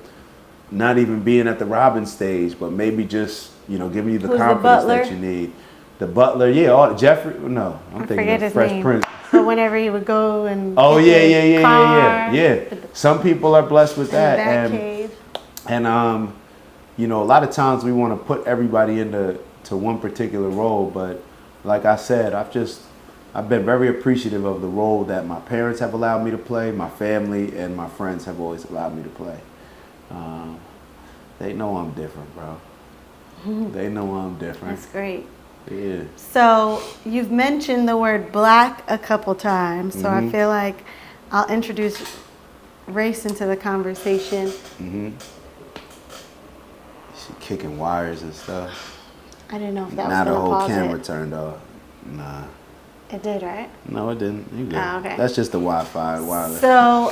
not even being at the Robin stage, but maybe just, giving you the confidence that you need. The butler, yeah, Jeffrey. No, I'm thinking of Fresh Prince. But whenever he would go and oh yeah. Some people are blessed with that, and a lot of times we want to put everybody into one particular role, but like I said, I've been very appreciative of the role that my parents have allowed me to play, my family and my friends have always allowed me to play. They know I'm different, bro. They know I'm different. That's great. Yeah. So you've mentioned the word black a couple times, so I feel like I'll introduce race into the conversation. She kicking wires and stuff. I didn't know if that now was going to pause the whole camera it. turned off. Nah. It did, right? No, it didn't. You good. Oh, okay. That's just the Wi-Fi wireless. So,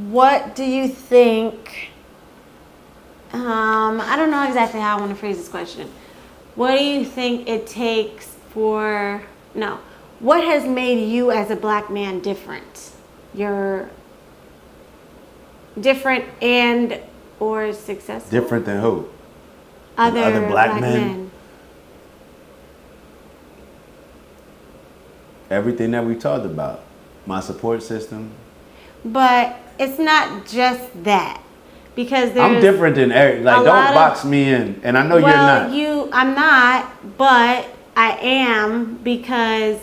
what do you think? I don't know exactly how I want to phrase this question. What do you think it takes what has made you as a black man different? You're different and or successful? Different than who? Other black men. Everything that we talked about. My support system. But it's not just that. Because I'm different than Eric. Like, don't box me in. And I know you're not. I'm not, but I am, because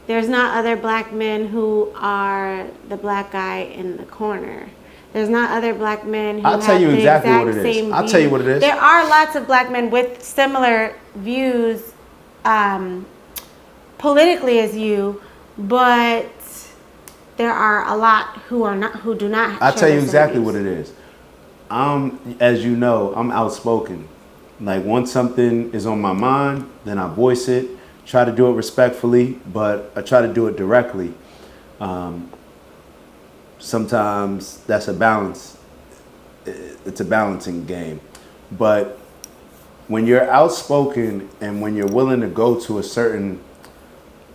there's not other black men who are the black guy in the corner. There's not other black men who I'll tell have you the exactly exact what it is. same I'll views. tell you what it is. There are lots of black men with similar views politically as you, but there are a lot who do not. I'll share tell you the same exactly views. what it is. As you know, I'm outspoken. Like once something is on my mind, then I voice it. Try to do it respectfully, but I try to do it directly. Sometimes that's a balance. It's a balancing game. But when you're outspoken and when you're willing to go to a certain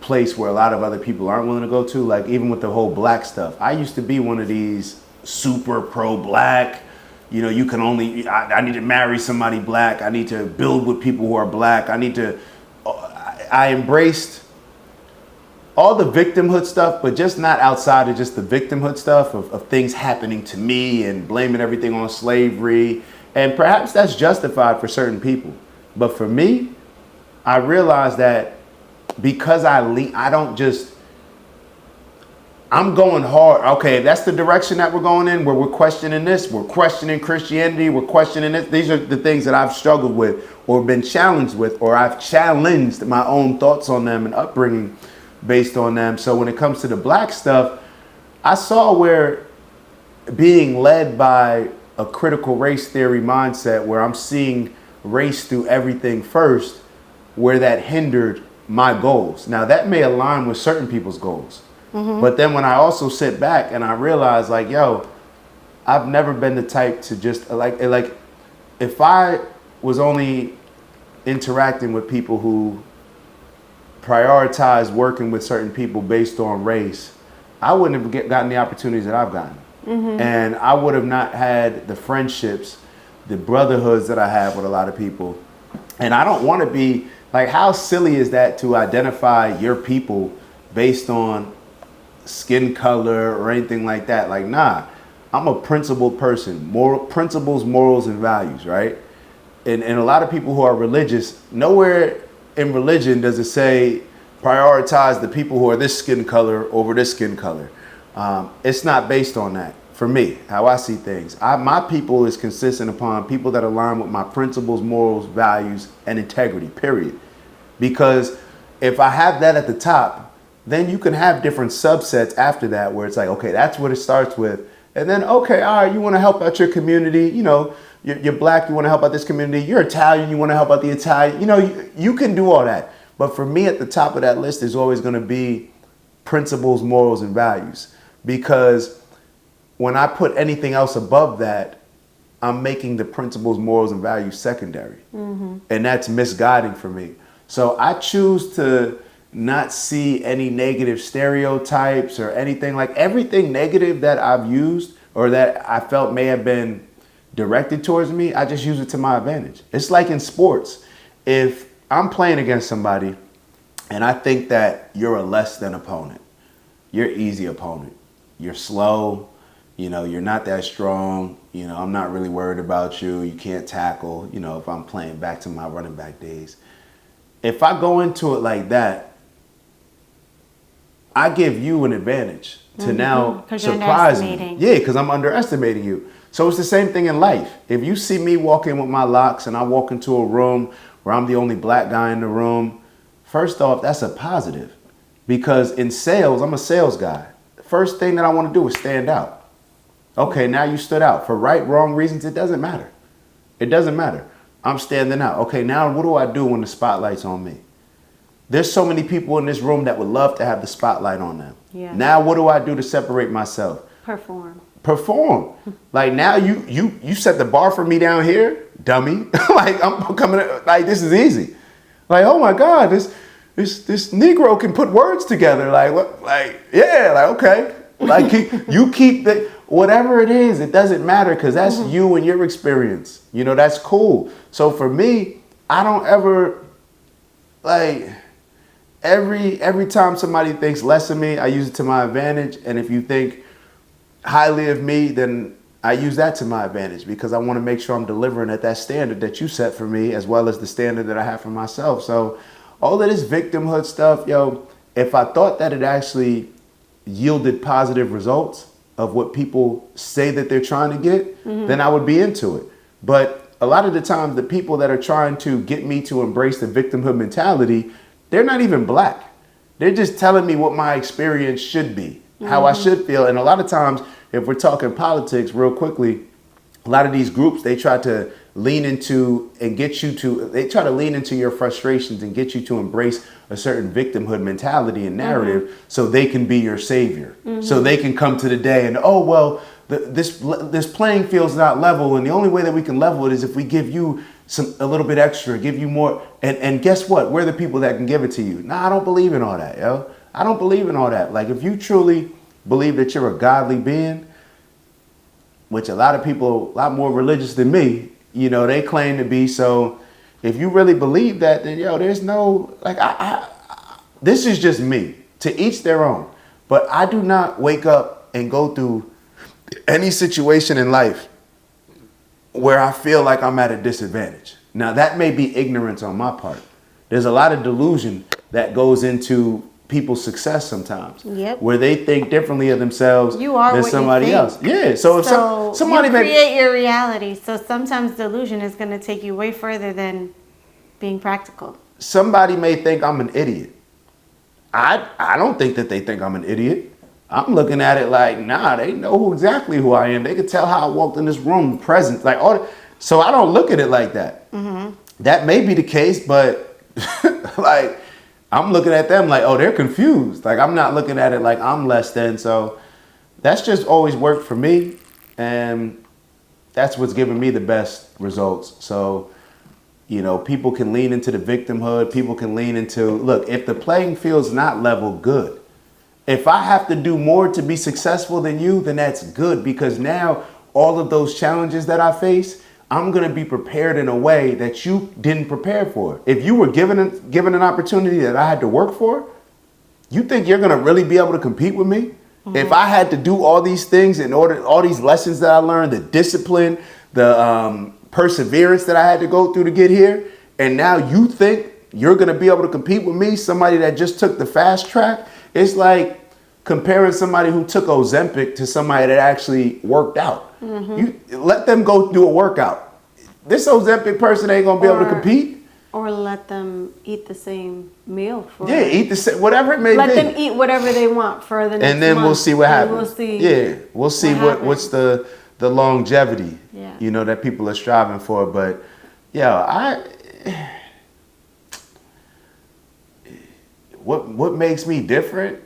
place where a lot of other people aren't willing to go to, like even with the whole black stuff, I used to be one of these super pro-black, you can only, I need to marry somebody black, I need to build with people who are black, I embraced all the victimhood stuff, but just not outside of just the victimhood stuff of things happening to me and blaming everything on slavery. And perhaps that's justified for certain people. But for me, I realized that because I don't just, I'm going hard. Okay, that's the direction that we're going in, where we're questioning this, we're questioning Christianity, we're questioning this. These are the things that I've struggled with or been challenged with, or I've challenged my own thoughts on them and upbringing based on them. So when it comes to the black stuff, I saw where being led by a critical race theory mindset, where I'm seeing race through everything first, where that hindered my goals. Now that may align with certain people's goals. But then when I also sit back and I realize like, yo, I've never been the type to just like if I was only interacting with people who prioritize working with certain people based on race, I wouldn't have gotten the opportunities that I've gotten. And I would have not had the friendships, the brotherhoods that I have with a lot of people. And I don't want to be like, how silly is that to identify your people based on skin color or anything like that? Like, nah, I'm a principled person, moral principles, morals, and values, right? And a lot of people who are religious, nowhere in religion does it say prioritize the people who are this skin color over this skin color. It's not based on that. For me, how I see things, my people is consistent upon people that align with my principles, morals, values, and integrity, period. Because if I have that at the top, then you can have different subsets after that where it's like, okay, that's what it starts with. And then, okay, all right, you want to help out your community, you're black, you want to help out this community, you're Italian, you want to help out the Italian, you can do all that. But for me, at the top of that list is always going to be principles, morals, and values. Because when I put anything else above that, I'm making the principles, morals, and values secondary. And that's misguiding for me. So I choose to not see any negative stereotypes or anything. Like everything negative that I've used or that I felt may have been directed towards me, I just use it to my advantage. It's like in sports. If I'm playing against somebody and I think that you're a less than opponent, you're an easy opponent, you're slow, you're not that strong, I'm not really worried about you, you can't tackle, if I'm playing back to my running back days. If I go into it like that, I give you an advantage to now surprise me. Yeah, because I'm underestimating you. So it's the same thing in life. If you see me walk in with my locks and I walk into a room where I'm the only black guy in the room, first off, that's a positive. Because in sales, I'm a sales guy. The first thing that I want to do is stand out. Okay, now you stood out. For right, wrong reasons, it doesn't matter. It doesn't matter. I'm standing out. Okay, now what do I do when the spotlight's on me? There's so many people in this room that would love to have the spotlight on them. Yeah. Now what do I do to separate myself? Perform. Like now you set the bar for me down here, dummy. Like I'm coming, like this is easy. Like, oh my God, this Negro can put words together. Like what? Like yeah. Like okay. Like you keep the whatever it is. It doesn't matter because that's you and your experience. That's cool. So for me, I don't ever like. Every time somebody thinks less of me, I use it to my advantage. And if you think highly of me, then I use that to my advantage because I want to make sure I'm delivering at that standard that you set for me as well as the standard that I have for myself. So all of this victimhood stuff, if I thought that it actually yielded positive results, of what people say that they're trying to get, then I would be into it. But a lot of the times, the people that are trying to get me to embrace the victimhood mentality, they're not even black. They're just telling me what my experience should be, how I should feel. And a lot of times, if we're talking politics real quickly, a lot of these groups, they try to lean into and get you to, they try to lean into your frustrations and get you to embrace a certain victimhood mentality and narrative so they can be your savior. So they can come to the day and, oh, well, this playing field's not level, and the only way that we can level it is if we give you a little bit extra, give you more. And guess what? We're the people that can give it to you. Nah, I don't believe in all that, yo. I don't believe in all that. Like, if you truly believe that you're a godly being, which a lot of people, a lot more religious than me, you know, they claim to be. So if you really believe that, then, yo, there's no, like, this is just me. To each their own. But I do not wake up and go through any situation in life where I feel like I'm at a disadvantage. Now, that may be ignorance on my part. There's a lot of delusion that goes into people's success sometimes, where they think differently of themselves than somebody else. Yeah, so if somebody you create your reality. So sometimes delusion is going to take you way further than being practical. Somebody may think I'm an idiot. I don't think that they think I'm an idiot. I'm looking at it like, nah, they know exactly who I am. They could tell how I walked in this room, present, like all. So I don't look at it like that. That may be the case, but like, I'm looking at them like, oh, they're confused. Like, I'm not looking at it like I'm less than. So that's just always worked for me. And that's what's given me the best results. So, you know, people can lean into the victimhood. People can lean into, look, if the playing field's not level, good. If I have to do more to be successful than you, then that's good, because now all of those challenges that I face, I'm going to be prepared in a way that you didn't prepare for. If you were given an opportunity that I had to work for, you think you're going to really be able to compete with me? If I had to do all these things in order, all these lessons that I learned, the discipline, the perseverance that I had to go through to get here, and now you think you're going to be able to compete with me, somebody that just took the fast track? It's like comparing somebody who took Ozempic to somebody that actually worked out. You let them go do a workout. This Ozempic person ain't gonna be able to compete. Or let them eat the same meal for eat the same, whatever it may be. Let them eat whatever they want for the next and then month, we'll see what happens. We'll see what's the longevity, you know, that people are striving for. But what makes me different?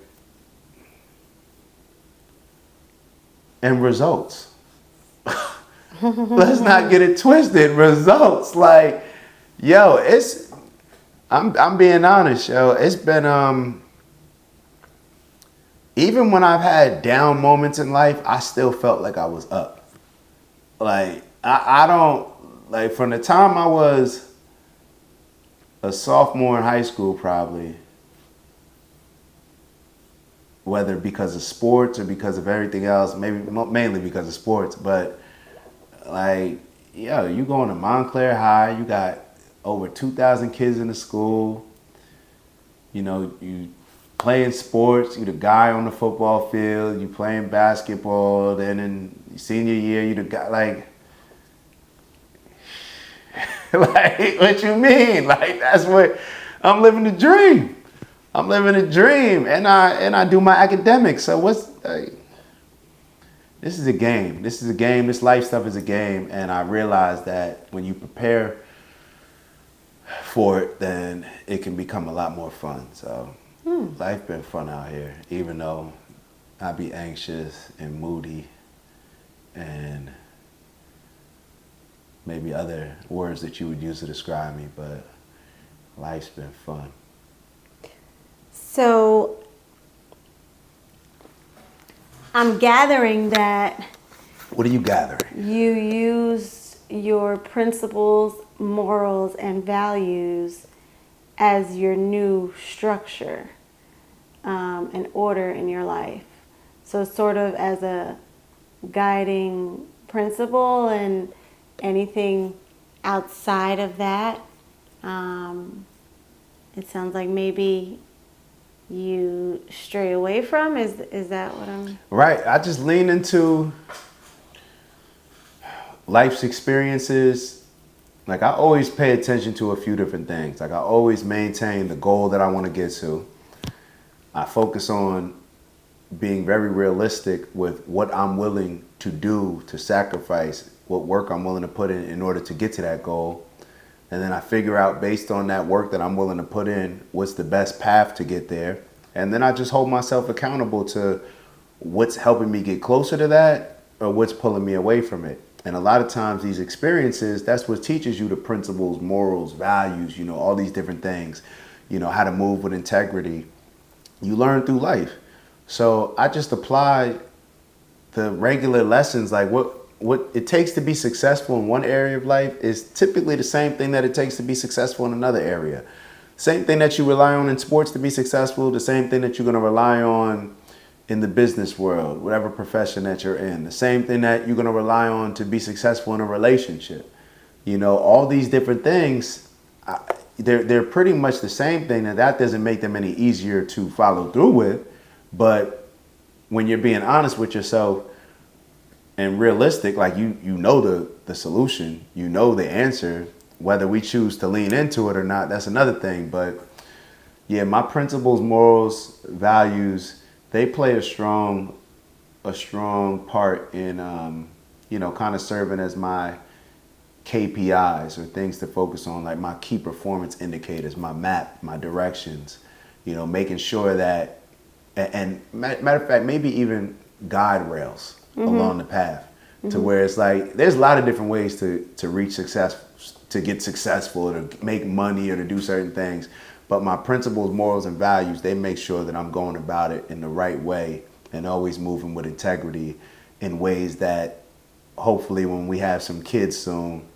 And results. Let's not get it twisted. Results. Like, yo, I'm being honest, yo. It's been even when I've had down moments in life, I still felt like I was up. Like, I don't, like, from the time I was a sophomore in high school, probably, whether because of sports or because of everything else, maybe mainly because of sports, but like, yo, you going to Montclair High, you got over 2,000 kids in the school, you know, you playing sports, you the guy on the football field, you playing basketball, then in senior year, you the guy, like, like, what you mean? Like, that's what, I'm living the dream. I'm living a dream, and I do my academics. So this is a game. This is a game. This life stuff is a game, and I realize that when you prepare for it, then it can become a lot more fun. So life been fun out here, even though I be anxious and moody, and maybe other words that you would use to describe me, but life's been fun. So I'm gathering that. What are you gathering? You use your principles, morals, and values as your new structure and order in your life. So sort of as a guiding principle, and anything outside of that, it sounds like maybe you stray away from? Is that what I'm... Right. I just lean into life's experiences. Like, I always pay attention to a few different things. Like, I always maintain the goal that I want to get to. I focus on being very realistic with what I'm willing to do, to sacrifice, what work I'm willing to put in order to get to that goal. And then I figure out, based on that work that I'm willing to put in, what's the best path to get there. And then I just hold myself accountable to what's helping me get closer to that or what's pulling me away from it. And a lot of times these experiences, that's what teaches you the principles, morals, values, you know, all these different things, you know, how to move with integrity. You learn through life. So I just apply the regular lessons, like what it takes to be successful in one area of life is typically the same thing that it takes to be successful in another area. Same thing that you rely on in sports to be successful, the same thing that you're going to rely on in the business world, whatever profession that you're in. The same thing that you're going to rely on to be successful in a relationship. You know, all these different things, they're pretty much the same thing. And that doesn't make them any easier to follow through with. But when you're being honest with yourself and realistic, like you know the solution, you know the answer, whether we choose to lean into it or not, that's another thing. But yeah, my principles, morals, values, they play a strong part in, you know, kind of serving as my KPIs or things to focus on, like my key performance indicators, my map, my directions, you know, making sure that, and matter of fact, maybe even guide rails along the path to where it's like, there's a lot of different ways to reach success, to get successful, or to make money, or to do certain things. But my principles, morals, and values, they make sure that I'm going about it in the right way and always moving with integrity in ways that hopefully when we have some kids soon,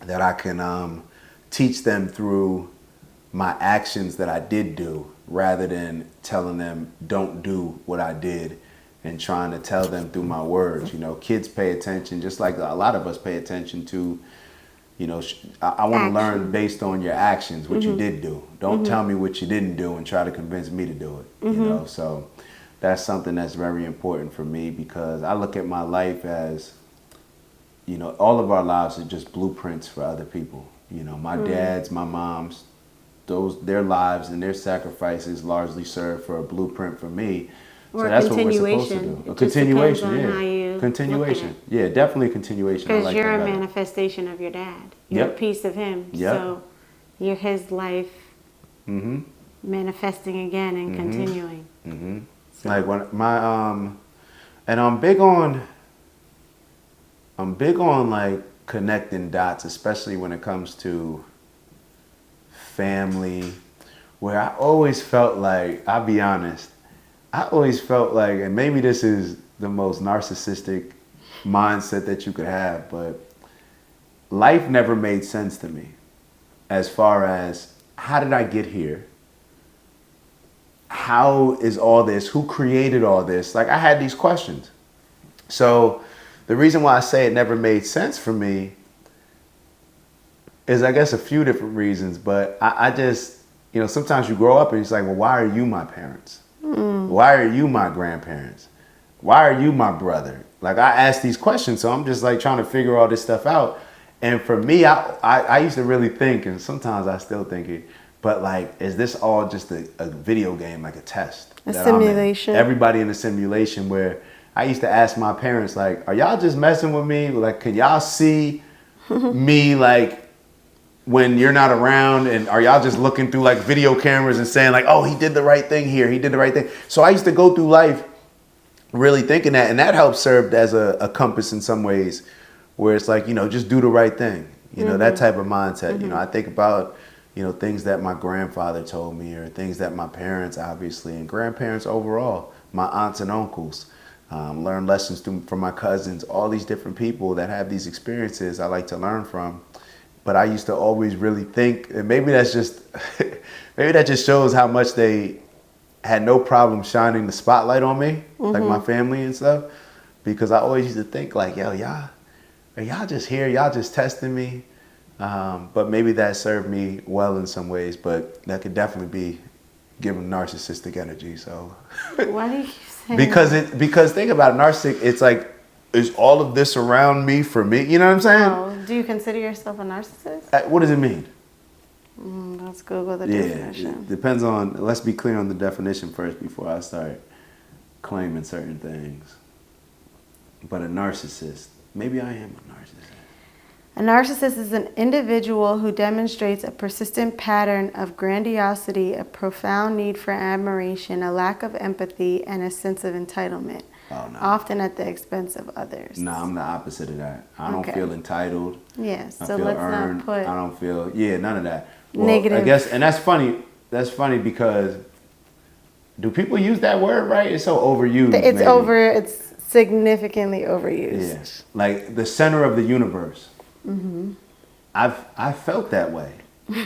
that I can teach them through my actions that I did do, rather than telling them don't do what I did and trying to tell them through my words. You know, kids pay attention, just like a lot of us pay attention to, you know, I want to learn based on your actions, what you did do. Don't tell me what you didn't do and try to convince me to do it, you know. So that's something that's very important for me, because I look at my life as, you know, all of our lives are just blueprints for other people. You know, my dad's, my mom's, their lives and their sacrifices largely serve for a blueprint for me. Or so that's what we're supposed to do. A continuation, yeah. Continuation. Yeah, definitely a continuation. Because you're a manifestation of your dad. You're a piece of him. Yep. So you're his life manifesting again and continuing. So. Like when my and I'm big on like connecting dots, especially when it comes to family, where I always felt like, I'll be honest, I always felt like, and maybe this is the most narcissistic mindset that you could have, but life never made sense to me as far as, how did I get here? How is all this? Who created all this? Like, I had these questions. So the reason why I say it never made sense for me is, I guess, a few different reasons, but I just, you know, sometimes you grow up and it's like, well, why are you my parents? Why are you my grandparents? Why are you my brother? Like, I ask these questions, so I'm just like trying to figure all this stuff out. And for me, I used to really think, and sometimes I still think it, but like, is this all just a video game, like a test? A simulation. Everybody in a simulation, where I used to ask my parents, like, are y'all just messing with me? Like, can y'all see me, like, when you're not around, and are y'all just looking through like video cameras and saying like, oh, he did the right thing here, he did the right thing? So I used to go through life really thinking that, and that helped serve as a compass in some ways, where it's like, you know, just do the right thing, you know, that type of mindset. You know, I think about, you know, things that my grandfather told me, or things that my parents, obviously, and grandparents overall, my aunts and uncles, learn lessons from my cousins, all these different people that have these experiences I like to learn from. But I used to always really think, and maybe that's just, maybe that just shows how much they had no problem shining the spotlight on me, like my family and stuff. Because I always used to think like, yo, are y'all just here? Y'all just testing me? But maybe that served me well in some ways, but that could definitely be, give them narcissistic energy. So Why do you keep saying because think about it, narcissistic. It's like, is all of this around me for me? You know what I'm saying? Oh, do you consider yourself a narcissist? What does it mean? Let's Google the Yeah, definition. it depends on. Let's be clear on the definition first before I start claiming certain things. But a narcissist, maybe I am a narcissist. A narcissist is an individual who demonstrates a persistent pattern of grandiosity, a profound need for admiration, a lack of empathy, and a sense of entitlement, Oh, no. often at the expense of others. No, I'm the opposite of that. I don't Okay. feel entitled. Yeah, I so feel let's earned. not put I don't feel, none of that. Well, negative. I guess, and that's funny. That's funny because do people use that word right? It's so overused. It's maybe. it's significantly overused. Yeah, like the center of the universe. Mm-hmm. I've felt that way.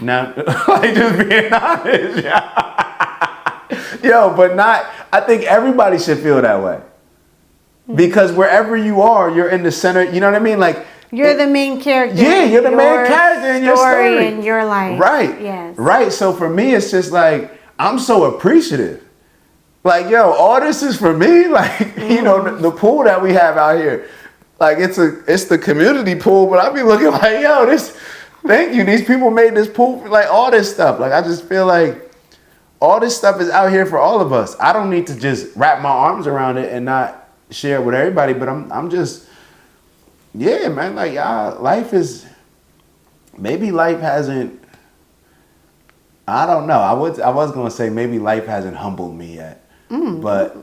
Now, like just being honest, yo, but not. I think everybody should feel that way because wherever you are, you're in the center. You know what I mean? Like You're the main character. Yeah, in you're the main character in your story. in your life. Right. Yes. Right. So for me, it's just like I'm so appreciative. Like, yo, all this is for me. Like, you know, the pool that we have out here. Like it's the community pool, but I be looking like, yo, thank you. These people made this pool, like all this stuff. Like I just feel like all this stuff is out here for all of us. I don't need to just wrap my arms around it and not share it with everybody, but I'm just, yeah, man, like life is, maybe life hasn't, I don't know. I was gonna say maybe life hasn't humbled me yet. But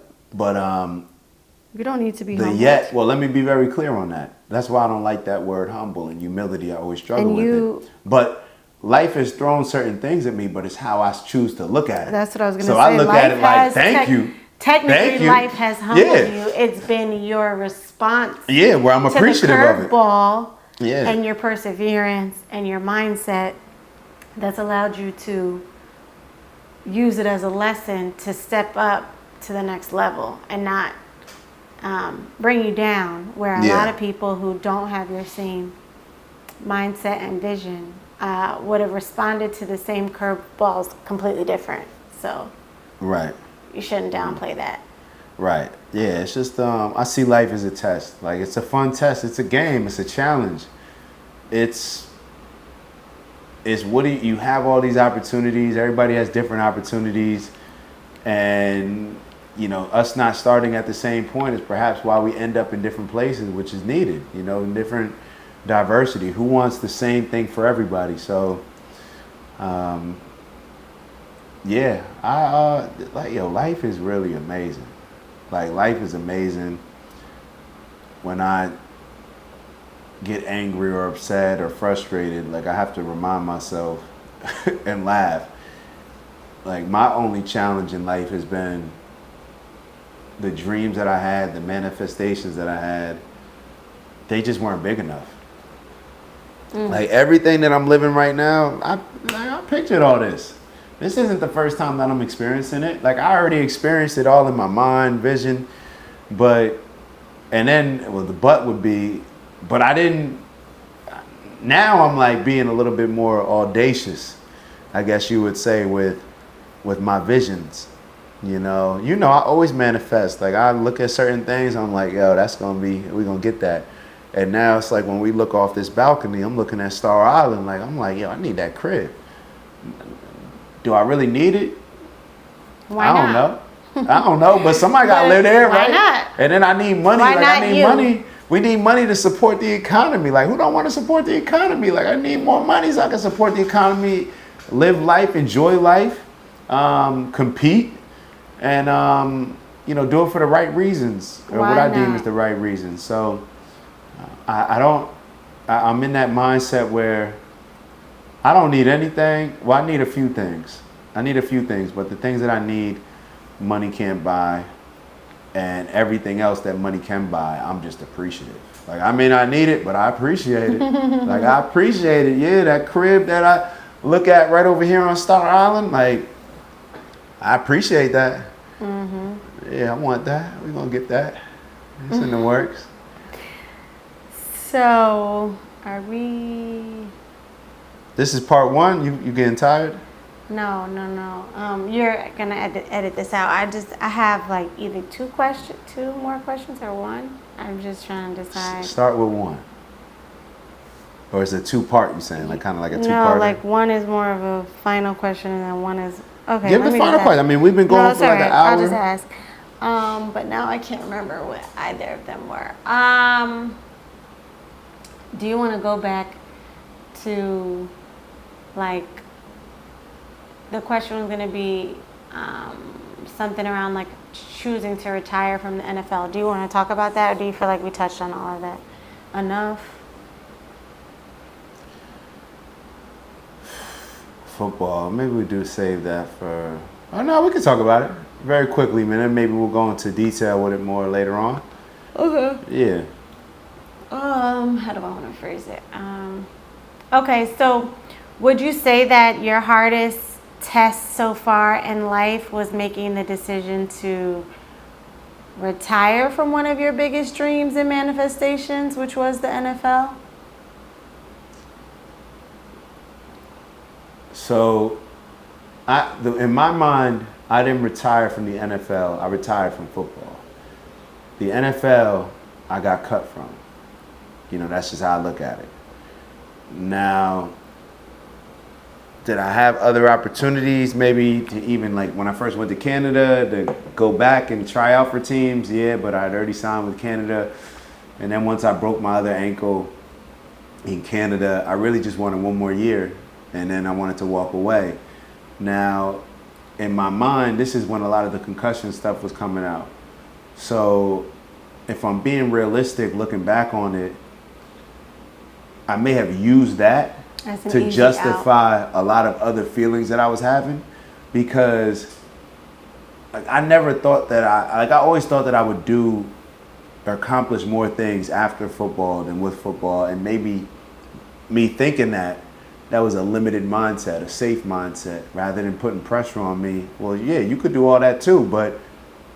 You don't need to be the humbled. yet, well, let me be very clear on that. That's why I don't like that word humble and humility. I always struggle with it. But life has thrown certain things at me, but it's how I choose to look at it. That's what I was going to say. say. So I look at it like, has thank you. Technically, Thank you. life has humbled Yeah. you. It's been your response Yeah, where I'm appreciative to the of it. curveball Yeah. and your perseverance and your mindset that's allowed you to use it as a lesson to step up to the next level and not bring you down, where a lot of people who don't have your same mindset and vision would have responded to the same curveballs completely different. So Right. you shouldn't downplay that. Right. Yeah, it's just I see life as a test. Like it's a fun test. It's a game. It's a challenge. It's what do you have all these opportunities. Everybody has different opportunities, and you know, us not starting at the same point is perhaps why we end up in different places, which is needed, you know, in different diversity. Who wants the same thing for everybody? So, yeah, life is really amazing. Like, life is amazing. When I get angry or upset or frustrated, like, I have to remind myself and laugh. Like, my only challenge in life has been the dreams that I had, the manifestations that I had, they just weren't big enough. Like everything that I'm living right now, I pictured all this. This isn't the first time that I'm experiencing it. Like I already experienced it all in my mind, vision, and then the but would be, but I didn't, now I'm like being a little bit more audacious, I guess you would say, with my visions. You know, I always manifest. Like I look at certain things, I'm like, yo, we're gonna get that. And now it's like when we look off this balcony, I'm looking at Star Island, like I'm like, yo, I need that crib. Do I really need it? Why not? I don't know, but somebody gotta live there, right? Why not? And then I need money. Why like not I need you? money. We need money to support the economy. Like who don't want to support the economy? Like I need more money so I can support the economy, live life, enjoy life, compete. And, do it for the right reasons, or what I deem as the right reasons. So I'm in that mindset where I don't need anything. Well, I need a few things. But the things that I need, money can't buy. And everything else that money can buy, I'm just appreciative. Like, I may not need it, but I appreciate it. Like, I appreciate it. Yeah, that crib that I look at right over here on Star Island, like, I appreciate that. Yeah, I want that. We're going to get that. It's in the works. So, are we... This is part one. You getting tired? No. You're gonna edit this out. I have like either two more questions, or one. I'm just trying to decide. Start with one. Or is it two-part, you saying? Like kind of like a No, two-parter? like one is more of a final question, and then one is okay. Give the final question. I mean, we've been going for like an hour. I'll just ask. But now I can't remember what either of them were. Do you want to go back to, like, the question was going to be something around like choosing to retire from the NFL. Do you want to talk about that, or do you feel like we touched on all of that enough? Football. Maybe we do save that for. Oh no, we can talk about it very quickly, man. And maybe we'll go into detail with it more later on. Okay. Yeah. How do I want to phrase it? Okay, so would you say that your hardest test so far in life was making the decision to retire from one of your biggest dreams and manifestations, which was the NFL? So, in my mind, I didn't retire from the NFL. I retired from football. The NFL, I got cut from. You know, that's just how I look at it. Now, did I have other opportunities, maybe to even, like when I first went to Canada, to go back and try out for teams? Yeah, but I'd already signed with Canada. And then once I broke my other ankle in Canada, I really just wanted one more year. And then I wanted to walk away. Now, in my mind, this is when a lot of the concussion stuff was coming out. So, if I'm being realistic, looking back on it, I may have used that to justify a lot of other feelings that I was having, because like I never thought that I always thought that I would do or accomplish more things after football than with football, and maybe me thinking that was a limited mindset, a safe mindset, rather than putting pressure on me. Well, yeah, you could do all that too, but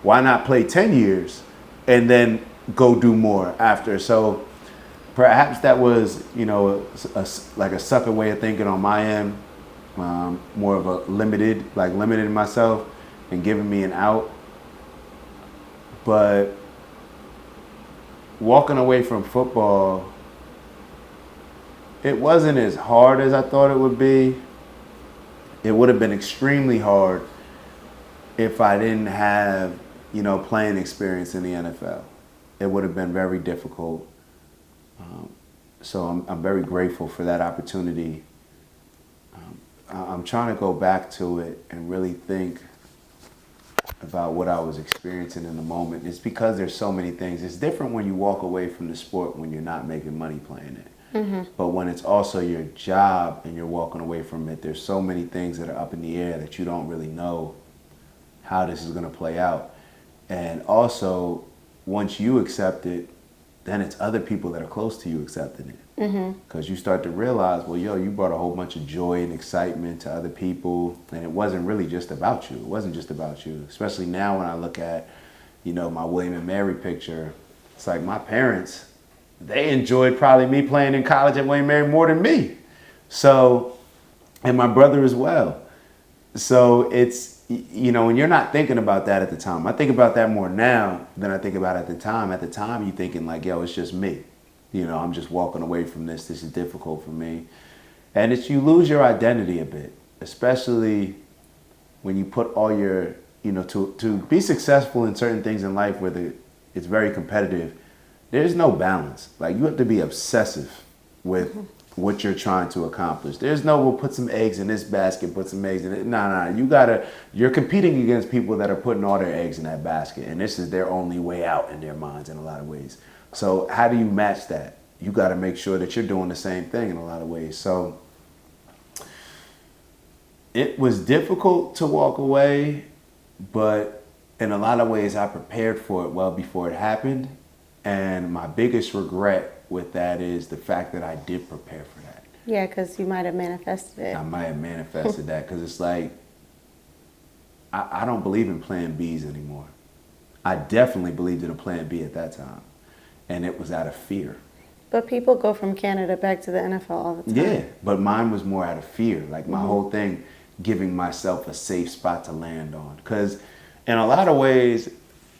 why not play 10 years and then go do more after? So perhaps that was, you know, like a sucker way of thinking on my end, more of a limiting myself and giving me an out. But walking away from football, it wasn't as hard as I thought it would be. It would have been extremely hard if I didn't have, you know, playing experience in the NFL. It would have been very difficult. So I'm very grateful for that opportunity. I'm trying to go back to it and really think about what I was experiencing in the moment. It's because there's so many things. It's different when you walk away from the sport when you're not making money playing it. Mm-hmm. But when it's also your job and you're walking away from it, there's so many things that are up in the air that you don't really know how this is going to play out. And also, once you accept it, then it's other people that are close to you accepting it. Because you start to realize, well, you brought a whole bunch of joy and excitement to other people, and it wasn't really just about you. It wasn't just about you. Especially now when I look at, you know, my William and Mary picture, it's like my parents, they enjoyed probably me playing in college at William and Mary more than me. So, and my brother as well. So it's, you know, when you're not thinking about that at the time, I think about that more now than I think about it at the time. At the time, you're thinking like, yo, it's just me. You know, I'm just walking away from this. This is difficult for me. And it's, you lose your identity a bit, especially when you put all your, you know, to be successful in certain things in life where it's very competitive, there's no balance. Like, you have to be obsessive with what you're trying to accomplish. There's no, we'll put some eggs in this basket, put some eggs in it. Nah, you're competing against people that are putting all their eggs in that basket, and this is their only way out in their minds in a lot of ways. So how do you match that? You got to make sure that you're doing the same thing in a lot of ways. So it was difficult to walk away, but in a lot of ways I prepared for it well before it happened. And my biggest regret with that is the fact that I did prepare for that. Yeah, because you might have manifested it. I might have manifested that, because it's like, I don't believe in plan Bs anymore. I definitely believed in a plan B at that time. And it was out of fear. But people go from Canada back to the NFL all the time. Yeah, but mine was more out of fear. Like my whole thing, giving myself a safe spot to land on. Because in a lot of ways,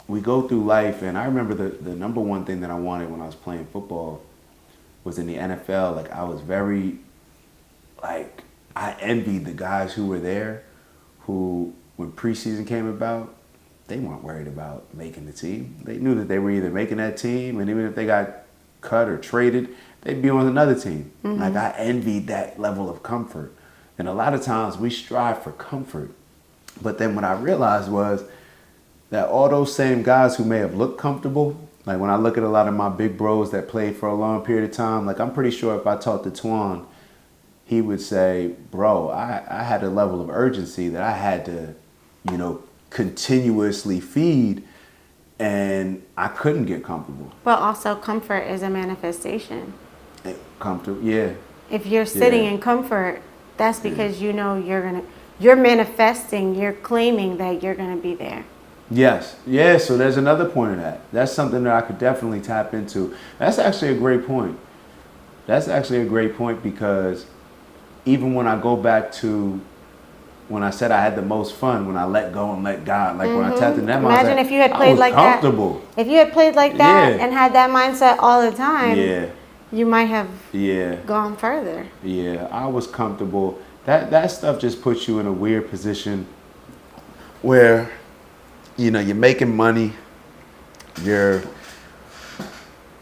we go through life, and I remember the number one thing that I wanted when I was playing football was in the NFL. Like, I was very, like, I envied the guys who were there who, when preseason came about, they weren't worried about making the team. They knew that they were either making that team, and even if they got cut or traded, they'd be on another team. Like, I envied that level of comfort. And a lot of times we strive for comfort. But then what I realized was that all those same guys who may have looked comfortable, like when I look at a lot of my big bros that played for a long period of time, like I'm pretty sure if I talked to Twan, he would say, bro, I had a level of urgency that I had to, you know, continuously feed, and I couldn't get comfortable. But also comfort is a manifestation. Comfortable, yeah. If you're sitting in comfort, that's because you know you're manifesting, you're claiming that you're gonna be there. Yes. Yeah, so there's another point of that. That's something that I could definitely tap into. That's actually a great point. That's actually a great point, because even when I go back to when I said I had the most fun, when I let go and let God, like when I tapped in that mindset, imagine if you had played like that. If you had played like that and had that mindset all the time, you might have gone further. Yeah, I was comfortable. That stuff just puts you in a weird position where, you know, you're making money, you're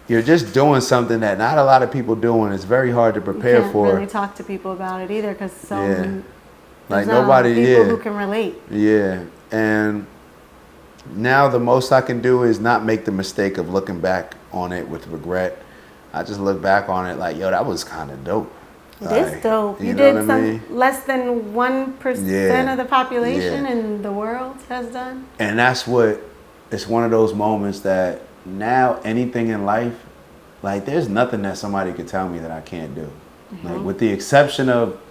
just doing something that not a lot of people doing. It's very hard to prepare for. You can't really talk to people about it either, because like nobody, people who can relate. Yeah, and now the most I can do is not make the mistake of looking back on it with regret. I just look back on it like, yo, that was kind of dope. It is dope. You did less than 1% of the population in the world has done. And that's what, it's one of those moments that now anything in life, like there's nothing that somebody could tell me that I can't do. Like with the exception of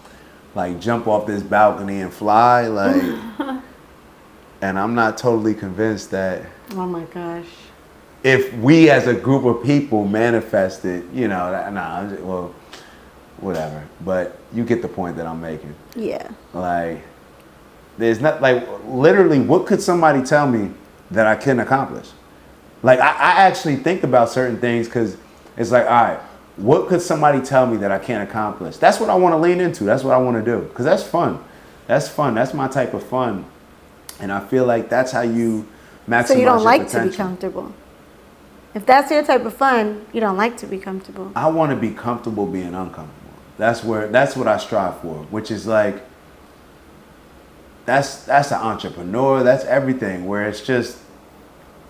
like jump off this balcony and fly, like, and I'm not totally convinced that. Oh my gosh. If we as a group of people manifested, you know, well, whatever. But you get the point that I'm making. Yeah. Like, there's not, like, literally, what could somebody tell me that I couldn't accomplish? Like, I actually think about certain things, because it's like, all right, what could somebody tell me that I can't accomplish? That's what I want to lean into. That's what I want to do, because that's fun. That's fun. That's my type of fun. And I feel like that's how you maximize So you don't like potential. To be comfortable. If that's your type of fun, you don't like to be comfortable. I want to be comfortable being uncomfortable. That's what I strive for, which is like, that's an entrepreneur. That's everything, where it's just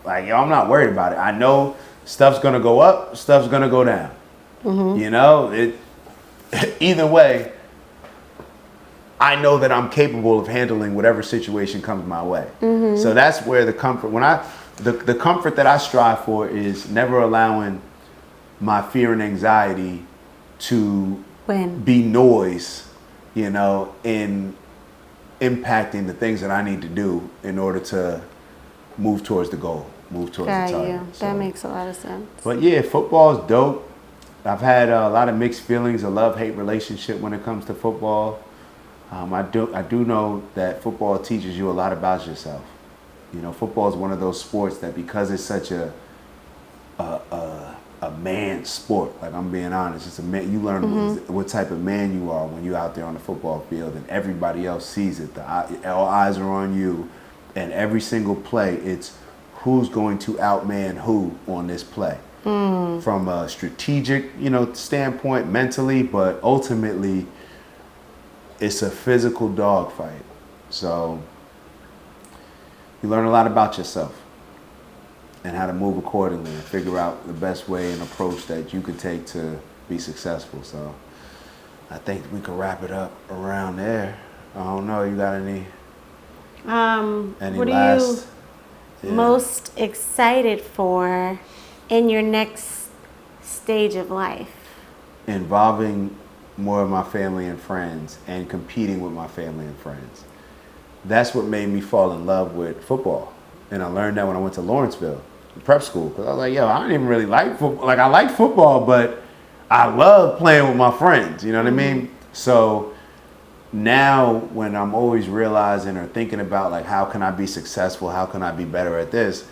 like, yo, I'm not worried about it. I know stuff's going to go up, stuff's going to go down. You know, either way, I know that I'm capable of handling whatever situation comes my way. So that's where the comfort, the comfort that I strive for is never allowing my fear and anxiety to be noise, you know, in impacting the things that I need to do in order to move towards the goal, move towards the target. Yeah, that makes a lot of sense. But yeah, football is dope. I've had a lot of mixed feelings, a love-hate relationship when it comes to football. I do know that football teaches you a lot about yourself. You know, football is one of those sports that, because it's such a man sport, like I'm being honest, it's a man. You learn what type of man you are when you're out there on the football field, and everybody else sees it. All eyes are on you, and every single play, it's who's going to outman who on this play. From a strategic, you know, standpoint, mentally, but ultimately, it's a physical dogfight. So you learn a lot about yourself and how to move accordingly and figure out the best way and approach that you could take to be successful. So I think we could wrap it up around there. I don't know. You got any what are you most excited for in your next stage of life? Involving more of my family and friends and competing with my family and friends. That's what made me fall in love with football. And I learned that when I went to Lawrenceville, prep school, because I was like, yo, I didn't even really like football. Like, I liked football, but I love playing with my friends, you know what I mean? So now when I'm always realizing or thinking about like how can I be successful, how can I be better at this,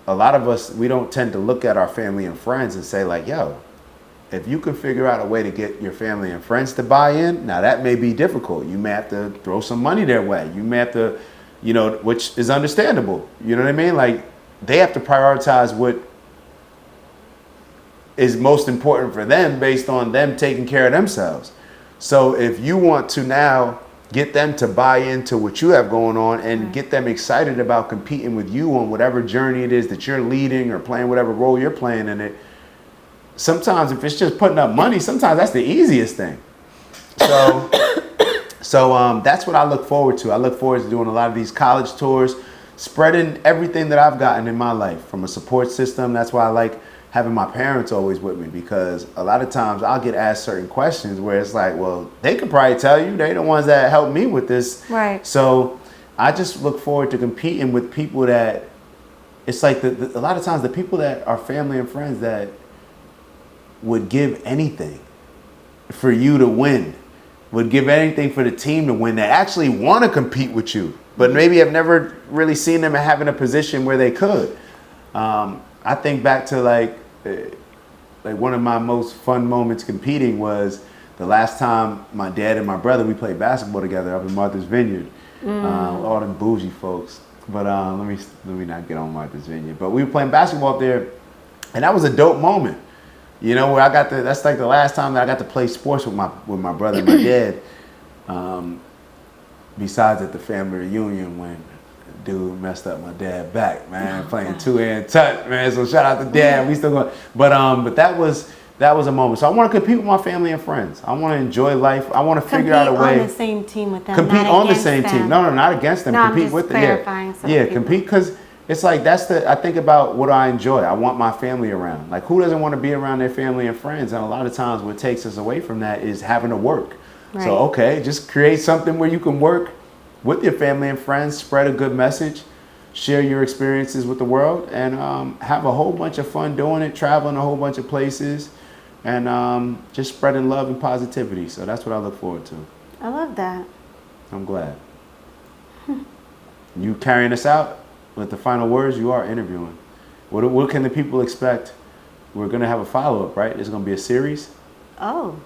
a lot of us, we don't tend to look at our family and friends and say like, yo, if you can figure out a way to get your family and friends to buy in, now that may be difficult. You may have to throw some money their way. You may have to, you know, which is understandable. You know what I mean? Like they have to prioritize what is most important for them based on them taking care of themselves. So if you want to now get them to buy into what you have going on and get them excited about competing with you on whatever journey it is that you're leading or playing whatever role you're playing in it, sometimes if it's just putting up money, sometimes that's the easiest thing. So that's what I look forward to. I look forward to doing a lot of these college tours, spreading everything that I've gotten in my life from a support system. That's why I like having my parents always with me, because a lot of times I'll get asked certain questions where it's like, well, they could probably tell you. They're the ones that helped me with this. Right. So I just look forward to competing with people that, it's like a lot of times the people that are family and friends that would give anything for you to win, would give anything for the team to win, that actually want to compete with you, but maybe have never really seen them having a position where they could. I think back to like one of my most fun moments competing was the last time my dad and my brother, we played basketball together up in Martha's Vineyard. All them bougie folks. But let me not get on Martha's Vineyard. But we were playing basketball up there, and that was a dope moment. You know, where that's like the last time that I got to play sports with my brother and my dad. Besides at the family reunion when dude messed up my dad back, man, playing 2-hand touch, man. So shout out to dad. We still going, but that was a moment. So I want to compete with my family and friends. I want to enjoy life. I want to figure out a way. Compete on the same team with them. Compete not on the against same them. team. No, not against them. No, Compete I'm just with them. clarifying. Yeah, compete, because it's like I think about what I enjoy. I want my family around. Like, who doesn't want to be around their family and friends? And a lot of times what takes us away from that is having to work. Right. So, okay, just create something where you can work with your family and friends, spread a good message, share your experiences with the world, and have a whole bunch of fun doing it, traveling a whole bunch of places, and just spreading love and positivity. So that's what I look forward to. I love that. I'm glad. You carrying us out with the final words. You are interviewing. What can the people expect? We're going to have a follow-up, right? It's going to be a series? Oh,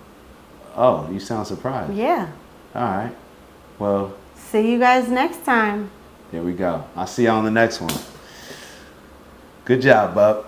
you sound surprised. yeah. All right. Well, See you guys next time. there we go. I'll see you on the next one. Good job, bub.